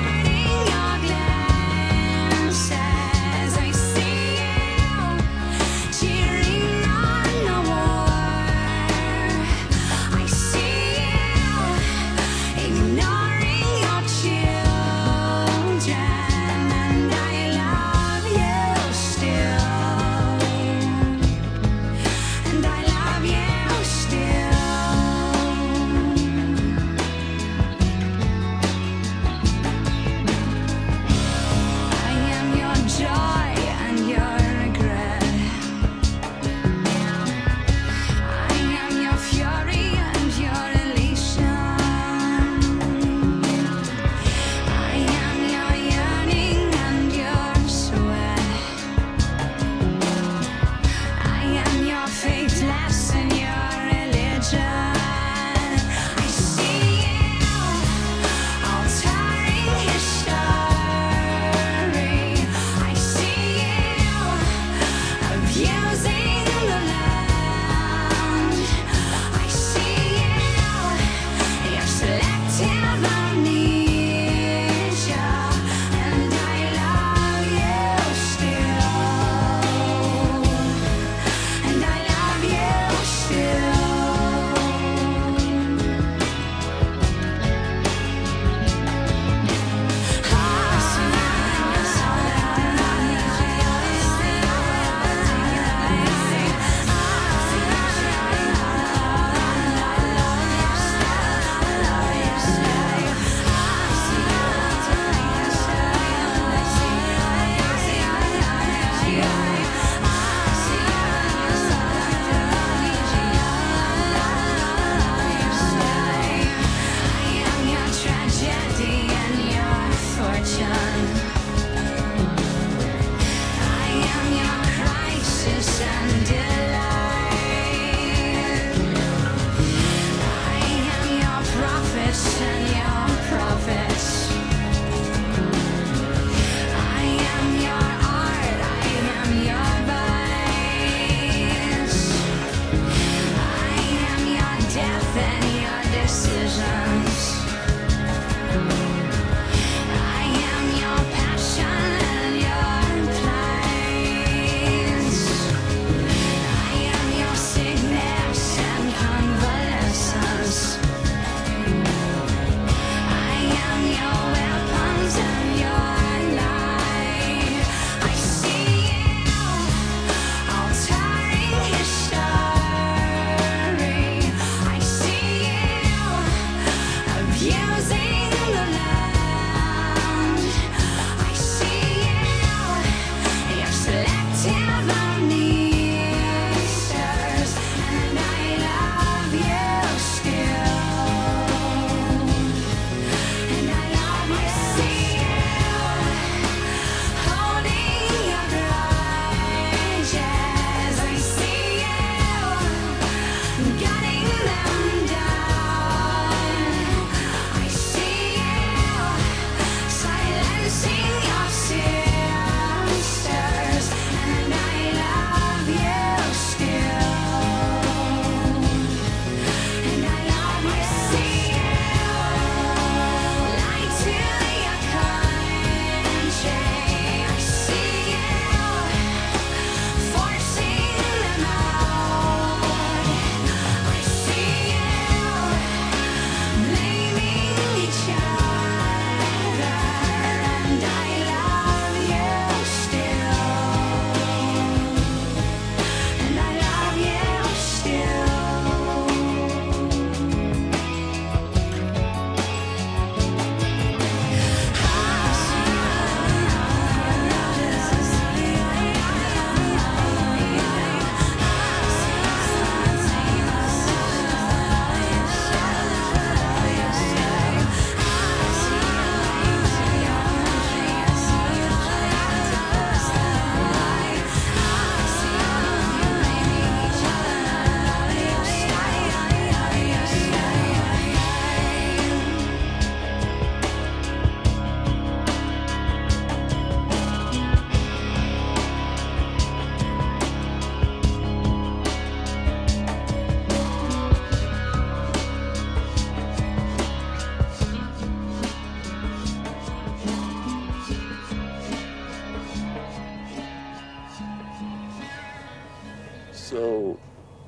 So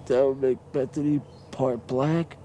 that would make Bethany part black?